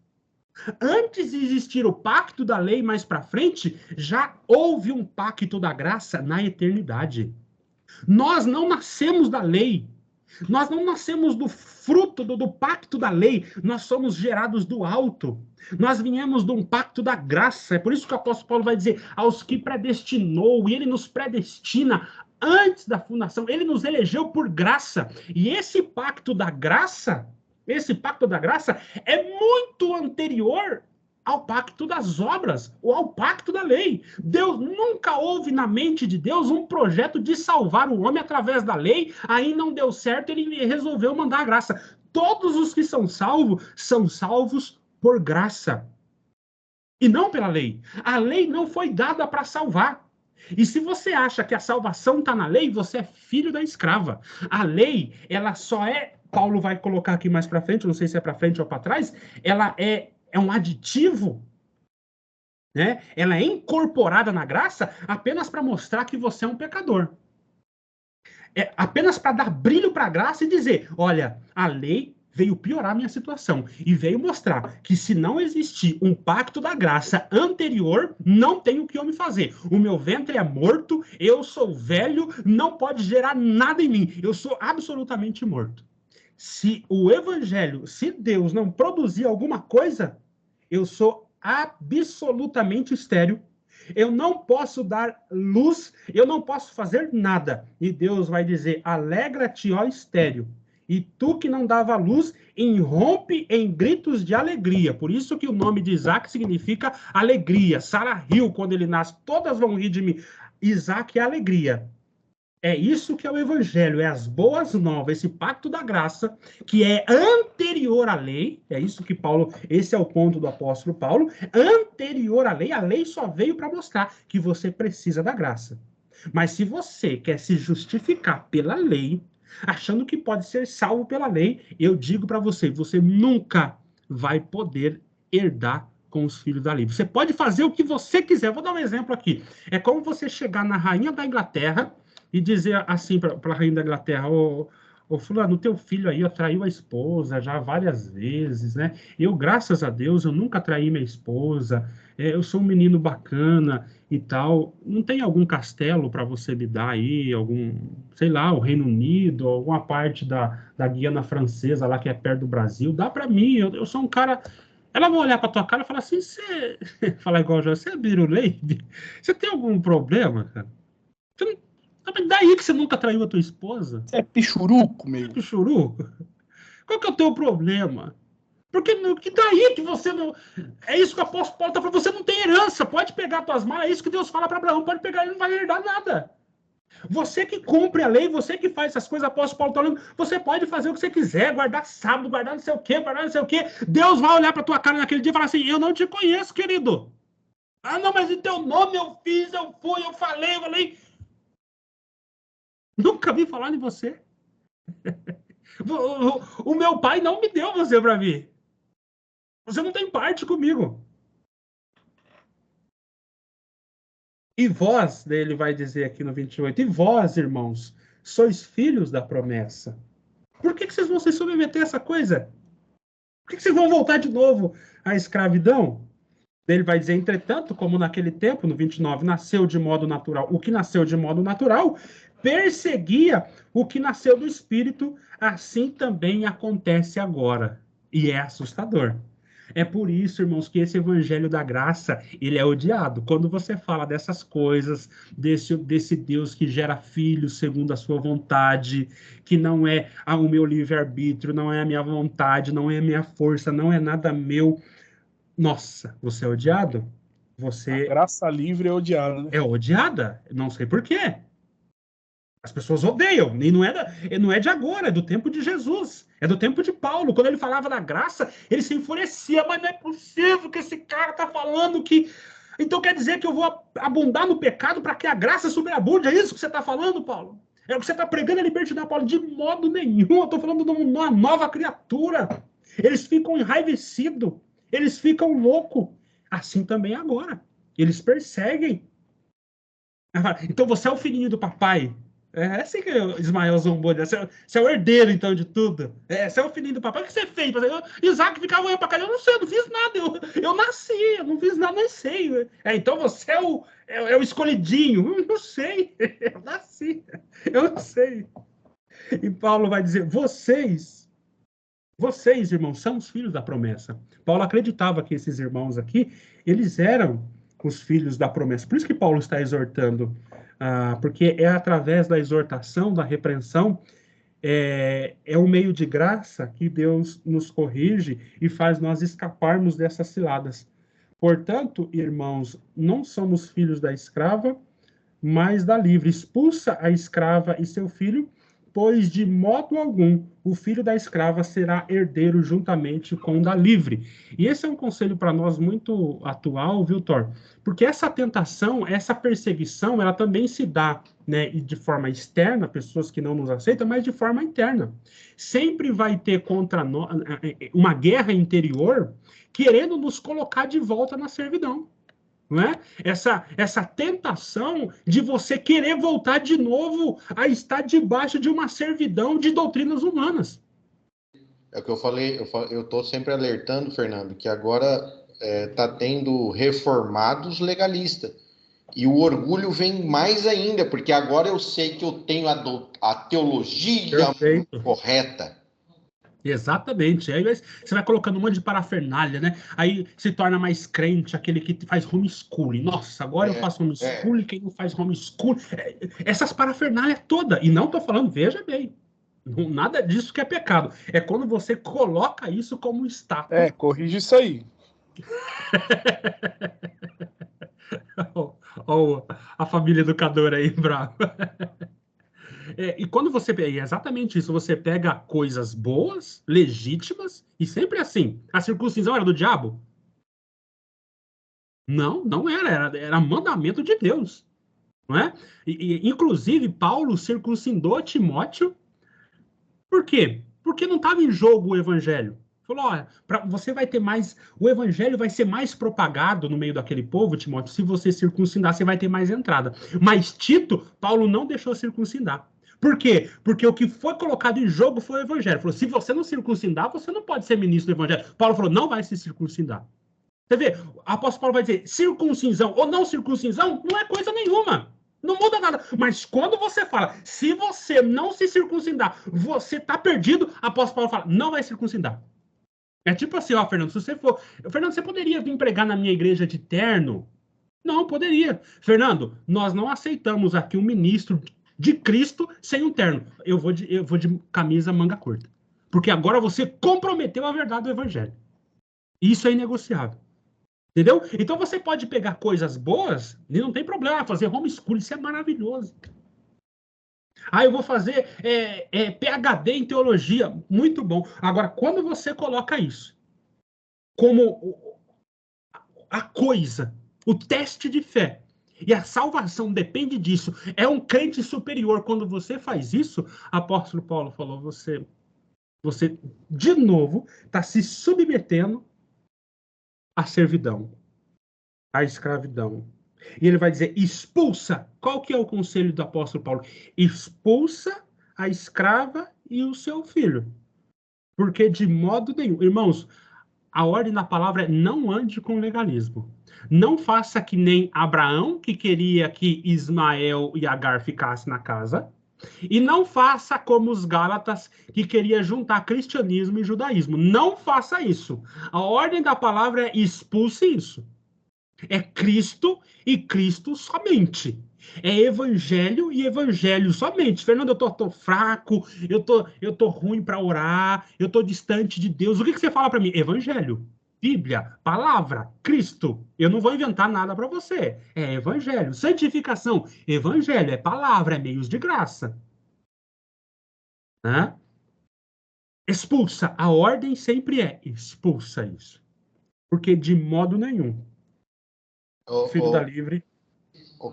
antes de existir o pacto da lei mais para frente, já houve um pacto da graça na eternidade. Nós não nascemos da lei. Nós não nascemos do fruto do pacto da lei. Nós somos gerados do alto. Nós viemos de um pacto da graça. É por isso que o apóstolo Paulo vai dizer, aos que predestinou, e ele nos predestina antes da fundação, ele nos elegeu por graça. E esse pacto da graça é muito anterior ao pacto das obras, ou ao pacto da lei. Deus nunca houve na mente de Deus um projeto de salvar o homem através da lei, aí não deu certo, ele resolveu mandar a graça. Todos os que são salvos por graça, e não pela lei. A lei não foi dada para salvar. E se você acha que a salvação está na lei, você é filho da escrava. A lei, ela só é, Paulo vai colocar aqui mais para frente, não sei se é para frente ou para trás, ela é um aditivo, né? Ela é incorporada na graça apenas para mostrar que você é um pecador. É apenas para dar brilho para a graça e dizer, olha, a lei veio piorar a minha situação e veio mostrar que se não existir um pacto da graça anterior, não tem o que eu me fazer. O meu ventre é morto, eu sou velho, não pode gerar nada em mim. Eu sou absolutamente morto. Se o evangelho, se Deus não produzir alguma coisa, eu sou absolutamente estéril. Eu não posso dar luz, eu não posso fazer nada. E Deus vai dizer, alegra-te, ó estéril. E tu que não dava luz, irrompe em gritos de alegria. Por isso que o nome de Isaac significa alegria. Sara riu quando ele nasce, todas vão rir de mim. Isaac é alegria. É isso que é o evangelho, é as boas novas, esse pacto da graça, que é anterior à lei, é isso que Paulo, esse é o ponto do apóstolo Paulo, anterior à lei só veio para mostrar que você precisa da graça. Mas se você quer se justificar pela lei, achando que pode ser salvo pela lei, eu digo para você, você nunca vai poder herdar com os filhos da lei. Você pode fazer o que você quiser. Eu vou dar um exemplo aqui. É como você chegar na rainha da Inglaterra e dizer assim para a rainha da Inglaterra, ô fulano, teu filho aí traiu a esposa já várias vezes, né? Eu, graças a Deus, eu nunca traí minha esposa, eu sou um menino bacana e tal. Não tem algum castelo para você me dar aí, algum, sei lá, o Reino Unido, alguma parte da Guiana Francesa lá que é perto do Brasil? Dá para mim, eu sou um cara Ela vai olhar para tua cara e falar assim, você... Falar igual o João, você é biruleibe? Você tem algum problema, cara? Você não... Daí que você nunca traiu a tua esposa? Você é pichuruco, meu. É pichuru? Qual que é o teu problema? Porque que daí que você não... É isso que o apóstolo Paulo está falando, você não tem herança, pode pegar tuas malas, é isso que Deus fala para Abraão, pode pegar, ele não vai herdar nada. Você que cumpre a lei, você que faz essas coisas, apóstolo Paulo está falando, você pode fazer o que você quiser, guardar sábado, guardar não sei o quê, guardar não sei o quê. Deus vai olhar para tua cara naquele dia e falar assim, eu não te conheço, querido. Ah, não, mas em teu nome eu fiz, eu fui, eu falei. Nunca vi falar em você. O meu pai não me deu você para mim. Você não tem parte comigo. E vós, daí ele vai dizer aqui no 28, e vós, irmãos, sois filhos da promessa. Por que vocês vão se submeter a essa coisa? Por que vocês vão voltar de novo à escravidão? Daí ele vai dizer, entretanto, como naquele tempo, no 29, nasceu de modo natural, o que nasceu de modo natural perseguia o que nasceu do Espírito, assim também acontece agora. E é assustador. É por isso, irmãos, que esse evangelho da graça, ele é odiado. Quando você fala dessas coisas, desse Deus que gera filhos segundo a sua vontade, que não é o meu livre-arbítrio, não é a minha vontade, não é a minha força, não é nada meu. Nossa, você é odiado? Você... A graça livre é odiada, né? É odiada? Não sei por quê. As pessoas odeiam, e não é de agora, é do tempo de Jesus, é do tempo de Paulo. Quando ele falava da graça, ele se enfurecia, mas não é possível que esse cara está falando que... Então quer dizer que eu vou abundar no pecado para que a graça sobreabunde? É isso que você está falando, Paulo? É o que você está pregando a libertinagem, Paulo? De modo nenhum, eu estou falando de uma nova criatura. Eles ficam enraivecidos, eles ficam loucos. Assim também agora. Eles perseguem. Então você é o filhinho do papai. É assim que o Ismael zombou. Você é o herdeiro, então, de tudo. Você é o filhinho do papai. O que você fez? Isaac ficava olhando pra cá. Eu não sei, eu não fiz nada. Eu nasci, eu não fiz nada, nem sei. Então você é o escolhidinho. Eu não sei. Eu nasci. Eu não sei. E Paulo vai dizer, vocês, irmãos, são os filhos da promessa. Paulo acreditava que esses irmãos aqui, eles eram os filhos da promessa. Por isso que Paulo está exortando, porque é através da exortação, da repreensão, é um meio de graça que Deus nos corrige e faz nós escaparmos dessas ciladas. Portanto, irmãos, não somos filhos da escrava, mas da livre. Expulsa a escrava e seu filho, pois de modo algum o filho da escrava será herdeiro juntamente com o da livre. E esse é um conselho para nós muito atual, viu, Thor? Porque essa tentação, essa perseguição, ela também se dá, né, de forma externa, pessoas que não nos aceitam, mas de forma interna. Sempre vai ter contra nós uma guerra interior querendo nos colocar de volta na servidão. Não é? Essa tentação de você querer voltar de novo a estar debaixo de uma servidão de doutrinas humanas. É o que eu falei, eu estou sempre alertando, Fernando, que agora está tendo reformados legalistas. E o orgulho vem mais ainda, porque agora eu sei que eu tenho a teologia correta. Exatamente. Aí você vai colocando um monte de parafernália, né? Aí se torna mais crente aquele que faz homeschooling. Nossa, agora eu faço homeschooling, quem não faz homeschooling. Essas parafernálias todas. E não estou falando, veja bem, nada disso que é pecado. É quando você coloca isso como status. Corrige isso aí. A família educadora aí, bravo. E quando você pega, é exatamente isso, você pega coisas boas, legítimas, e sempre assim. A circuncisão era do diabo? Não, não era mandamento de Deus. Não é? Inclusive, Paulo circuncidou Timóteo. Por quê? Porque não estava em jogo o evangelho. Falou, olha, você vai ter mais, o evangelho vai ser mais propagado no meio daquele povo, Timóteo, se você circuncidar, você vai ter mais entrada. Mas Tito, Paulo não deixou circuncidar. Por quê? Porque o que foi colocado em jogo foi o evangelho. Falou, se você não circuncidar, você não pode ser ministro do evangelho. Paulo falou, não vai se circuncidar. Você vê, o apóstolo Paulo vai dizer, circuncisão ou não circuncisão, não é coisa nenhuma. Não muda nada. Mas quando você fala, se você não se circuncidar, você está perdido, o apóstolo Paulo fala, não vai circuncidar. É tipo assim, ó, Fernando, se você for... Fernando, você poderia vir pregar na minha igreja de terno? Não, poderia. Fernando, nós não aceitamos aqui um ministro de Cristo sem um terno. Eu vou de camisa manga curta. Porque agora você comprometeu a verdade do evangelho. Isso é inegociável. Entendeu? Então você pode pegar coisas boas e não tem problema fazer homeschooling, isso é maravilhoso. Ah, eu vou fazer PhD em teologia, muito bom. Agora, quando você coloca isso como a coisa, o teste de fé, e a salvação depende disso, é um crente superior. Quando você faz isso, apóstolo Paulo falou, você de novo está se submetendo à servidão, à escravidão. E ele vai dizer, expulsa. Qual que é o conselho do apóstolo Paulo? Expulsa a escrava e o seu filho. Porque de modo nenhum... Irmãos, a ordem da palavra é não ande com legalismo. Não faça que nem Abraão, que queria que Ismael e Agar ficassem na casa. E não faça como os Gálatas, que queria juntar cristianismo e judaísmo. Não faça isso. A ordem da palavra é expulse isso. É Cristo e Cristo somente. É evangelho e evangelho somente. Fernando, eu tô fraco, eu tô ruim para orar, eu tô distante de Deus. O que você fala para mim? Evangelho, Bíblia, palavra, Cristo. Eu não vou inventar nada para você. É evangelho. Santificação, evangelho, é palavra, é meios de graça. Né? Expulsa. A ordem sempre é expulsa isso. Porque de modo nenhum o filho da livre,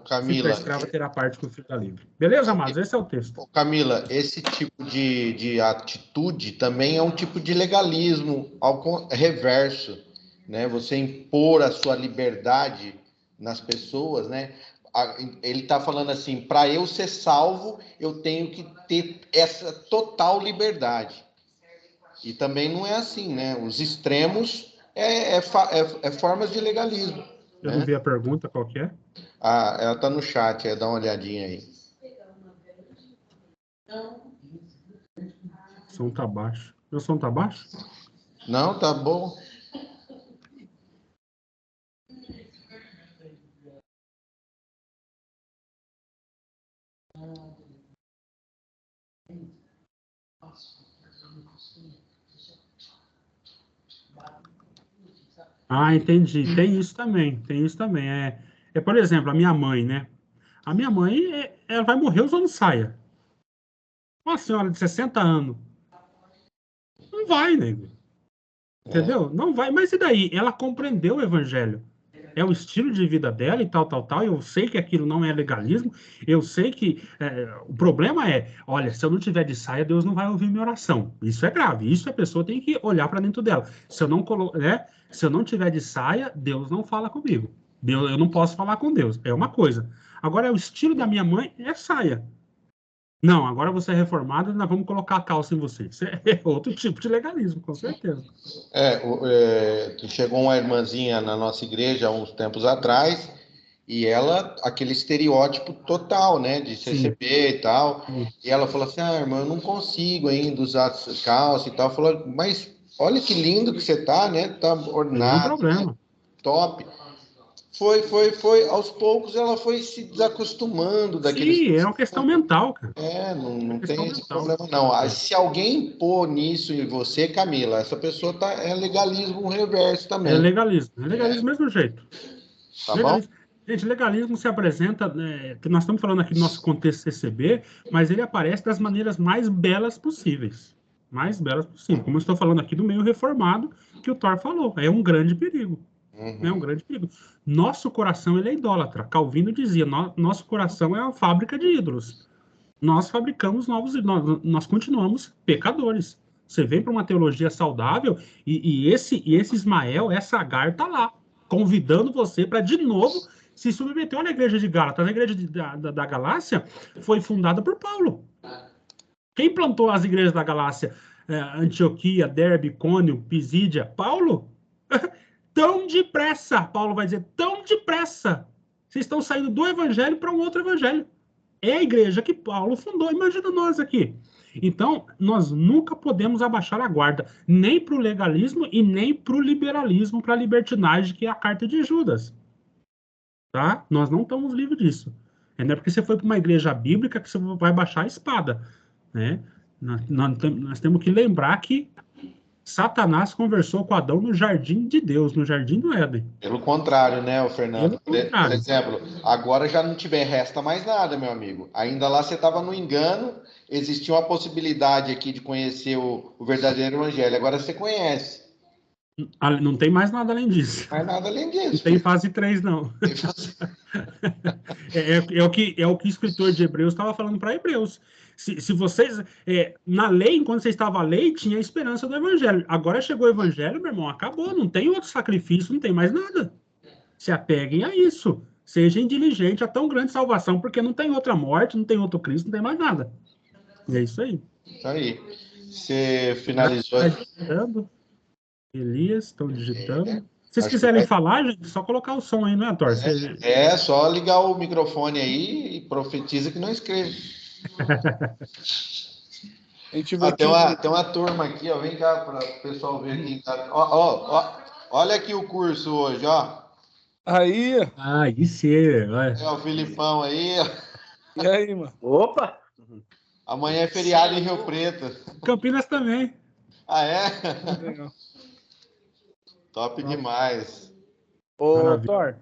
Camila, filho da escrava terá parte com o filho da livre. Beleza, amados? Esse é o texto. Camila, esse tipo de atitude também é um tipo de legalismo ao reverso, né? Você impor a sua liberdade nas pessoas, né? Ele está falando assim, para eu ser salvo, eu tenho que ter essa total liberdade. E também não é assim, né? Os extremos é formas de legalismo. Eu não vi a pergunta, qual que é? Ela está no chat, dá uma olhadinha aí. O som tá baixo. Meu som tá baixo? Não, tá bom. Ah, entendi. Tem isso também. Tem isso também. Por exemplo, a minha mãe, né? A minha mãe, ela vai morrer usando saia. Uma senhora de 60 anos. Não vai, nego. Entendeu? Não vai. Mas e daí? Ela compreendeu o evangelho. É o estilo de vida dela e tal, tal, tal. Eu sei que aquilo não é legalismo. Eu sei que o problema é, olha, se eu não tiver de saia, Deus não vai ouvir minha oração. Isso é grave. Isso a pessoa tem que olhar para dentro dela. Se eu não tiver de saia, Deus não fala comigo. Eu não posso falar com Deus. É uma coisa. Agora, o estilo da minha mãe é saia. Não, agora você é reformado, nós vamos colocar a calça em você. Isso é outro tipo de legalismo, com certeza. Chegou uma irmãzinha na nossa igreja há uns tempos atrás, e ela, aquele estereótipo total, né, de CCP e tal, e ela falou assim, irmã, eu não consigo ainda usar calça e tal. Falou, mas olha que lindo que você tá, né, tá ornado, nenhum problema. Né? Top. Aos poucos ela foi se desacostumando daqueles... Sim, é uma questão mental, cara. Não tem esse problema, não. Se alguém impor nisso em você, Camila, essa pessoa é legalismo reverso também. É legalismo do mesmo jeito. Tá Legalismo. bom? Gente, legalismo se apresenta, que nós estamos falando aqui do nosso contexto CCB, mas ele aparece das maneiras mais belas possíveis. Mais belas possíveis. Como eu estou falando aqui do meio reformado, que o Thor falou. É um grande perigo. É um grande perigo. Nosso coração, ele é idólatra. Calvino dizia, nosso coração é uma fábrica de ídolos. Nós fabricamos novos ídolos. Nós continuamos pecadores. Você vem para uma teologia saudável e esse Ismael, essa Agar, está lá, convidando você para, de novo, se submeter. Olha a igreja de Gálatas. A igreja da Galácia foi fundada por Paulo. Quem plantou as igrejas da Galácia? Antioquia, Derbe, Icônio, Pisídia? Paulo. Tão depressa, Paulo vai dizer, tão depressa. Vocês estão saindo do evangelho para um outro evangelho. é a igreja que Paulo fundou. Imagina nós aqui. Então, nós nunca podemos abaixar a guarda, nem para o legalismo e nem para o liberalismo, para a libertinagem, que é a carta de Judas. Tá? Nós não estamos livres disso. Não é porque você foi para uma igreja bíblica que você vai baixar a espada. Né? Nós temos que lembrar que Satanás conversou com Adão no jardim de Deus, no jardim do Éden. Pelo contrário, né, Fernando? Por exemplo, agora já não resta mais nada, meu amigo. Ainda lá você estava no engano, existia uma possibilidade aqui de conhecer o verdadeiro evangelho. Agora você conhece. Não tem mais nada além disso. Mais nada além disso. Não tem fase 3, não. É o que o escritor de Hebreus estava falando para Hebreus. Se vocês... na lei, enquanto você estava a lei, tinha a esperança do evangelho. Agora chegou o evangelho, meu irmão, acabou. Não tem outro sacrifício, não tem mais nada. Se apeguem a isso. Sejam diligentes a tão grande salvação, porque não tem outra morte, não tem outro Cristo, não tem mais nada. E é isso aí. Isso aí. Você finalizou... Elias, estão digitando. Se vocês quiserem falar, gente, só colocar o som aí, não é, Thor? Só ligar o microfone aí e profetiza que não escreve. Tem uma turma aqui, ó. Vem cá para o pessoal ver quem tá. Olha aqui o curso hoje, ó. Aí. Isso é o Filipão aí. E aí, mano? Opa! Amanhã é feriado em Rio Preto. Campinas também. Ah, é? Top demais. Ô, Thor.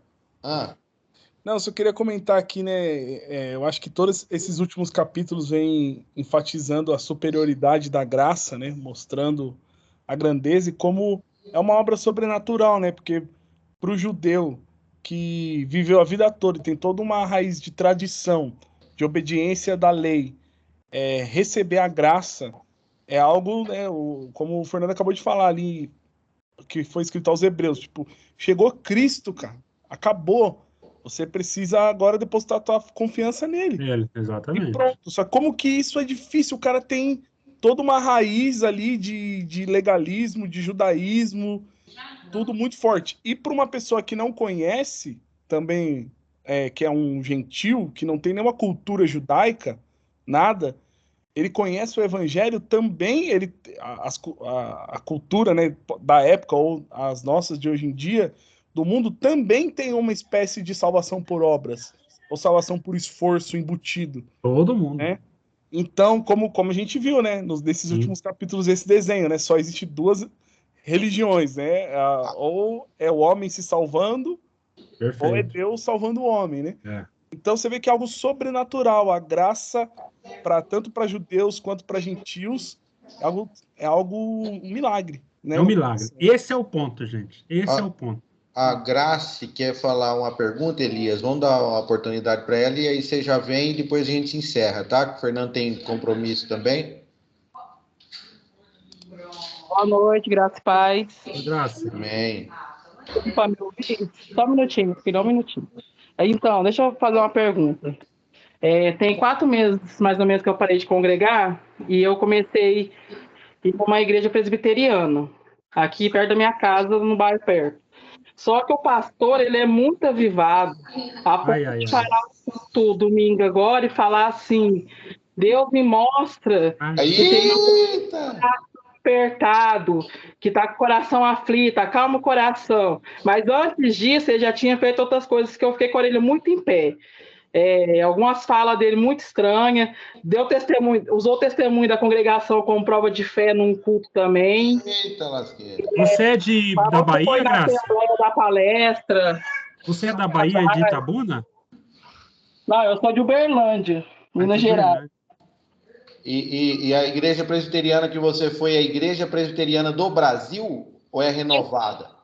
Não, só queria comentar aqui, né? Eu acho que todos esses últimos capítulos vêm enfatizando a superioridade da graça, né? Mostrando a grandeza e como é uma obra sobrenatural, né? Porque para o judeu que viveu a vida toda e tem toda uma raiz de tradição, de obediência da lei, receber a graça é algo, né? Como o Fernando acabou de falar ali, que foi escrito aos Hebreus, tipo, chegou Cristo, cara, acabou. Você precisa agora depositar a tua confiança nele. Exatamente. E pronto. Só como que isso é difícil, o cara tem toda uma raiz ali de legalismo, de judaísmo, tudo muito forte. E para uma pessoa que não conhece, também, que é um gentil, que não tem nenhuma cultura judaica, nada, ele conhece o evangelho também, a cultura, né, da época, ou as nossas de hoje em dia, do mundo, também tem uma espécie de salvação por obras, ou salvação por esforço embutido. Todo mundo. Né? Então, como a gente viu, né, nesses últimos capítulos desse desenho, né, só existe duas religiões, né? Ou é o homem se salvando, Perfeito. Ou é Deus salvando o homem, né? Então você vê que é algo sobrenatural, a graça tanto para judeus quanto para gentios é algo um milagre, né? É um milagre. Esse é o ponto, gente. Esse é o ponto. A Grace quer falar uma pergunta, Elias. Vamos dar uma oportunidade para ela e aí você já vem e depois a gente encerra, tá? O Fernando tem compromisso também. Boa noite, graças e paz. Graças. Amém. Só um minutinho, filho, um minutinho. Então, deixa eu fazer uma pergunta. Tem 4 meses, mais ou menos, que eu parei de congregar e eu comecei a ir para uma igreja presbiteriana, aqui perto da minha casa, no bairro perto. Só que o pastor, ele é muito avivado, a ponto de parar o domingo agora e falar assim, Deus me mostra que tem um apertado, que está com o coração aflito, acalma o coração. Mas antes disso, ele já tinha feito outras coisas que eu fiquei com a orelha muito em pé. Algumas falas dele muito estranhas, usou o testemunho da congregação como prova de fé num culto também. Eita, lasqueira. Você é da Bahia, Graça? Da palestra. Você é da Bahia, de Itabuna? Não, eu sou de Uberlândia, Minas Gerais. E a igreja presbiteriana que você foi, é a igreja presbiteriana do Brasil ou é renovada?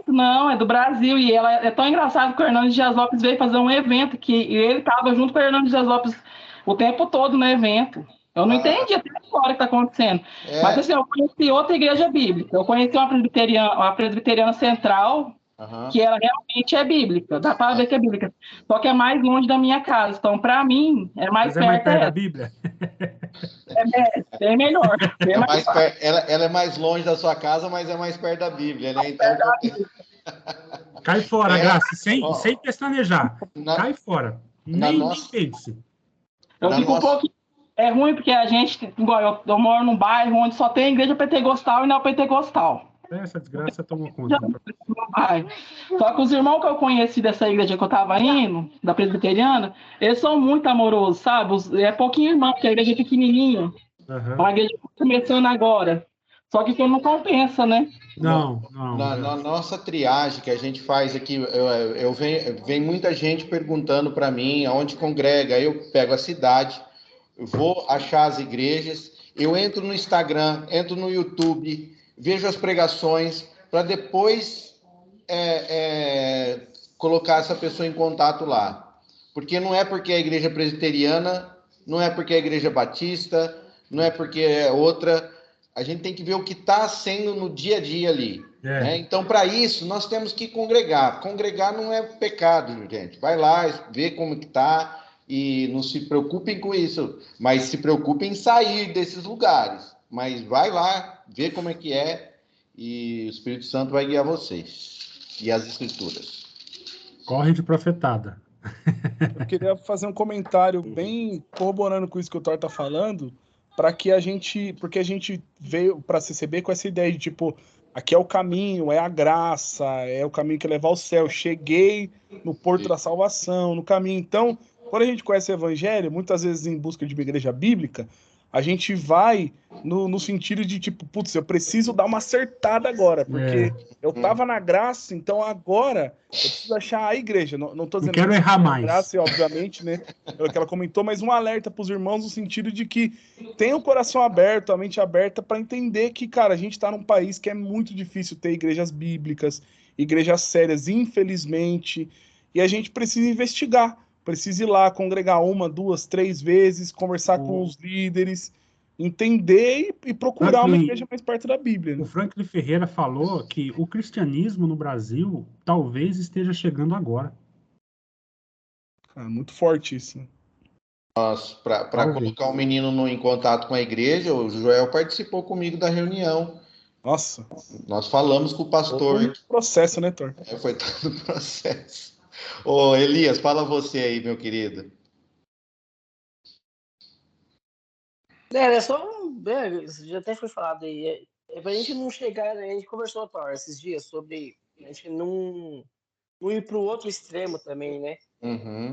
Não, é do Brasil, e ela é tão engraçado que o Hernando Dias Lopes veio fazer um evento, e ele estava junto com o Hernando Dias Lopes o tempo todo no evento. Eu não entendi até agora o que está acontecendo. Mas assim, eu conheci outra igreja bíblica, eu conheci uma presbiteriana central, que ela realmente é bíblica, dá para ver que é bíblica, só que é mais longe da minha casa, então para mim é mais perto. É mais perto da Bíblia? É melhor. Ela é mais longe da sua casa, mas é mais perto da Bíblia, né? Então, cai fora, Graça, sem pestanejar. Cai fora. Nem pense. Eu fico um pouco... É ruim porque a gente, igual eu moro num bairro onde só tem igreja pentecostal e neopentecostal. Essa desgraça tomou conta. Só que os irmãos que eu conheci dessa igreja que eu tava indo, da presbiteriana, eles são muito amorosos, sabe? É pouquinho irmão, porque a igreja é pequenininha. É uma igreja começando agora. Só que não compensa, né? Não. Na nossa triagem que a gente faz aqui, vem muita gente perguntando para mim aonde congrega. Eu pego a cidade, vou achar as igrejas, eu entro no Instagram, entro no YouTube, vejo as pregações, para depois colocar essa pessoa em contato lá. Porque não é porque é a igreja presbiteriana, não é porque é a igreja batista, não é porque é outra. A gente tem que ver o que está sendo no dia a dia ali. Né? Então, para isso, nós temos que congregar. Congregar não é pecado, gente. Vai lá, vê como que está e não se preocupem com isso. Mas se preocupem em sair desses lugares. Mas vai lá, vê como é que é e o Espírito Santo vai guiar vocês. E as Escrituras. Corre de profetada. Eu queria fazer um comentário bem corroborando com isso que o Thor está falando, porque a gente veio para a CCB com essa ideia de tipo, aqui é o caminho, é a graça, é o caminho que leva ao céu. Cheguei no porto da salvação, no caminho. Então, quando a gente conhece o evangelho, muitas vezes em busca de uma igreja bíblica, a gente vai no sentido de tipo, putz, eu preciso dar uma acertada agora, porque eu tava na graça, então agora eu preciso achar a igreja. Não tô dizendo que quero errar mais. Graça, obviamente, né? É o que ela comentou, mas um alerta para os irmãos no sentido de que tenha o coração aberto, a mente aberta para entender que, cara, a gente tá num país que é muito difícil ter igrejas bíblicas, igrejas sérias, infelizmente, e a gente precisa investigar. Precisa ir lá, congregar 1, 2, 3 vezes, conversar com os líderes, entender e procurar uma igreja mais perto da Bíblia. Né? O Franklin Ferreira falou que o cristianismo no Brasil talvez esteja chegando agora. Muito forte isso. Né? Para colocar o menino em contato com a igreja, o Joel participou comigo da reunião. Nossa. Nós falamos com o pastor. Foi todo processo, né, Thor? Foi todo o processo. Ô, Elias, fala você aí, meu querido. Já até foi falado aí. Pra gente não chegar, a gente conversou, Thor, esses dias sobre a gente não ir pro outro extremo também, né?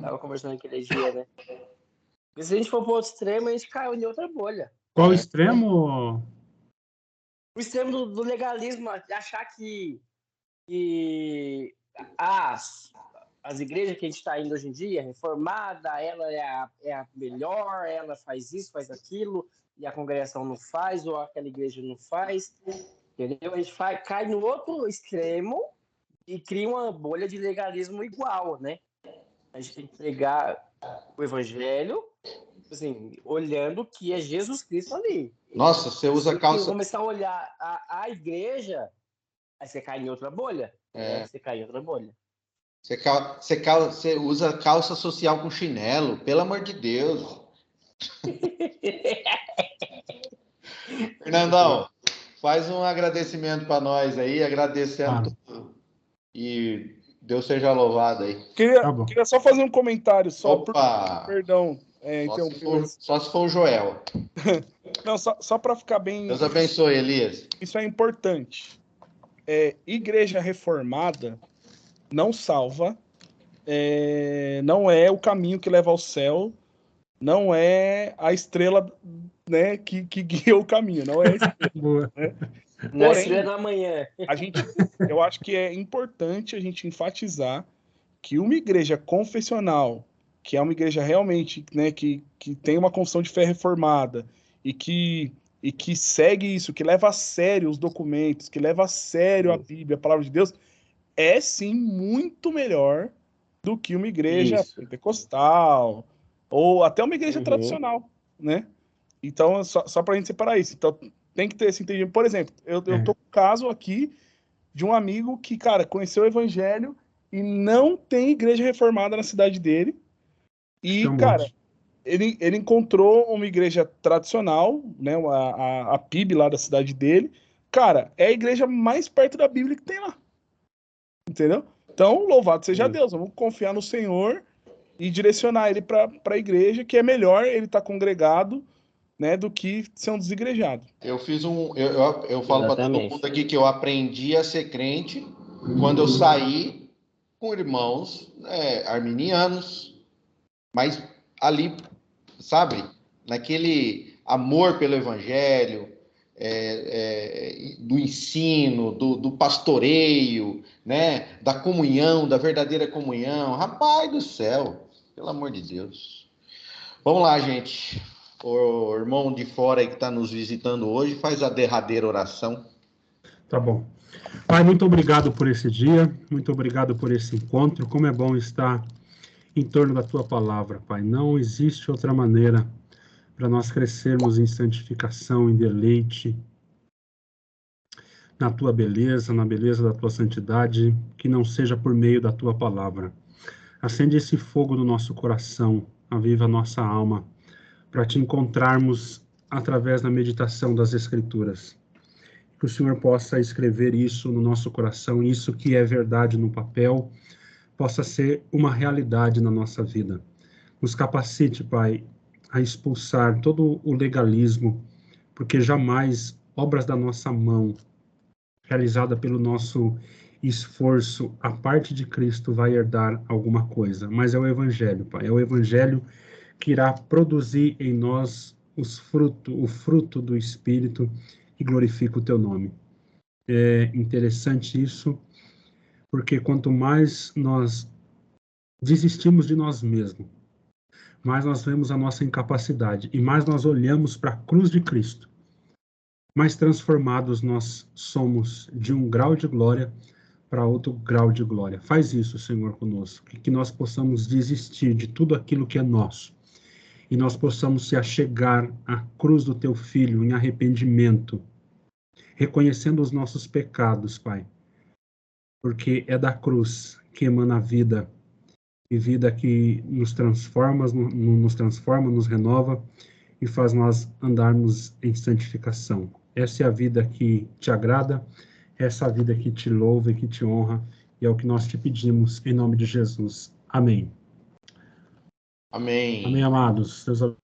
Tava conversando aquele dia, né? Porque se a gente for pro outro extremo, a gente caiu em outra bolha. Qual extremo? O extremo do legalismo, achar que as igrejas que a gente está indo hoje em dia, reformada, ela é a melhor, ela faz isso, faz aquilo, e a congregação não faz, ou aquela igreja não faz, entendeu? A gente cai no outro extremo e cria uma bolha de legalismo igual, né? A gente tem que pregar o evangelho, assim, olhando que é Jesus Cristo ali. Nossa, você usa calça... Se começar a olhar a igreja, aí você cai em outra bolha. Você cai em outra bolha. Você usa calça social com chinelo, pelo amor de Deus. Fernandão, faz um agradecimento para nós aí, agradecendo tudo. E Deus seja louvado aí. Queria só fazer um comentário, perdão. Só se for o Joel. Não, só para ficar bem... Deus abençoe, Elias. Isso é importante. Igreja reformada não salva, não é o caminho que leva ao céu, não é a estrela, né, que guia o caminho, não é a estrela. Né? Não é a estrela da manhã. Eu acho que é importante a gente enfatizar que uma igreja confessional, que é uma igreja realmente, né, que tem uma confissão de fé reformada e que segue isso, que leva a sério os documentos, que leva a sério a Bíblia, a palavra de Deus, é sim muito melhor do que uma igreja pentecostal ou até uma igreja tradicional, né? Então, só para a gente separar isso. Então, tem que ter esse entendimento. Por exemplo, eu tô com um caso aqui de um amigo que, cara, conheceu o evangelho e não tem igreja reformada na cidade dele. E, cara, ele encontrou uma igreja tradicional, né, a PIB lá da cidade dele. Cara, é a igreja mais perto da Bíblia que tem lá. Entendeu? Então, louvado seja Deus. Vamos confiar no Senhor e direcionar ele para a igreja, que é melhor ele estar congregado, né, do que ser um desigrejado. Eu falo para todo mundo aqui que eu aprendi a ser crente quando eu saí com irmãos arminianos, mas ali, sabe, naquele amor pelo evangelho, do ensino, do pastoreio, né, da comunhão, da verdadeira comunhão. Rapaz do céu, pelo amor de Deus. Vamos lá, gente. O irmão de fora aí que está nos visitando hoje faz a derradeira oração. Tá bom. Pai, muito obrigado por esse dia, muito obrigado por esse encontro. Como é bom estar em torno da tua palavra, Pai. Não existe outra maneira para nós crescermos em santificação, em deleite, na tua beleza, na beleza da tua santidade, que não seja por meio da tua palavra. Acende esse fogo no nosso coração, aviva a nossa alma, para te encontrarmos através da meditação das Escrituras. Que o Senhor possa escrever isso no nosso coração, isso que é verdade no papel, possa ser uma realidade na nossa vida. Nos capacite, Pai, a expulsar todo o legalismo, porque jamais obras da nossa mão, realizada pelo nosso esforço, a parte de Cristo vai herdar alguma coisa. Mas é o Evangelho, Pai, é o Evangelho que irá produzir em nós o fruto do Espírito que glorifica o teu nome. É interessante isso, porque quanto mais nós desistimos de nós mesmos, mais nós vemos a nossa incapacidade e mais nós olhamos para a cruz de Cristo, mais transformados nós somos de um grau de glória para outro grau de glória. Faz isso, Senhor, conosco, que nós possamos desistir de tudo aquilo que é nosso e nós possamos se achegar à cruz do teu Filho em arrependimento, reconhecendo os nossos pecados, Pai, porque é da cruz que emana a vida, e vida que nos transforma, nos renova e faz nós andarmos em santificação. Essa é a vida que te agrada, essa é a vida que te louva e que te honra, e é o que nós te pedimos, em nome de Jesus. Amém. Amém. Amém, amados. Deus abençoe.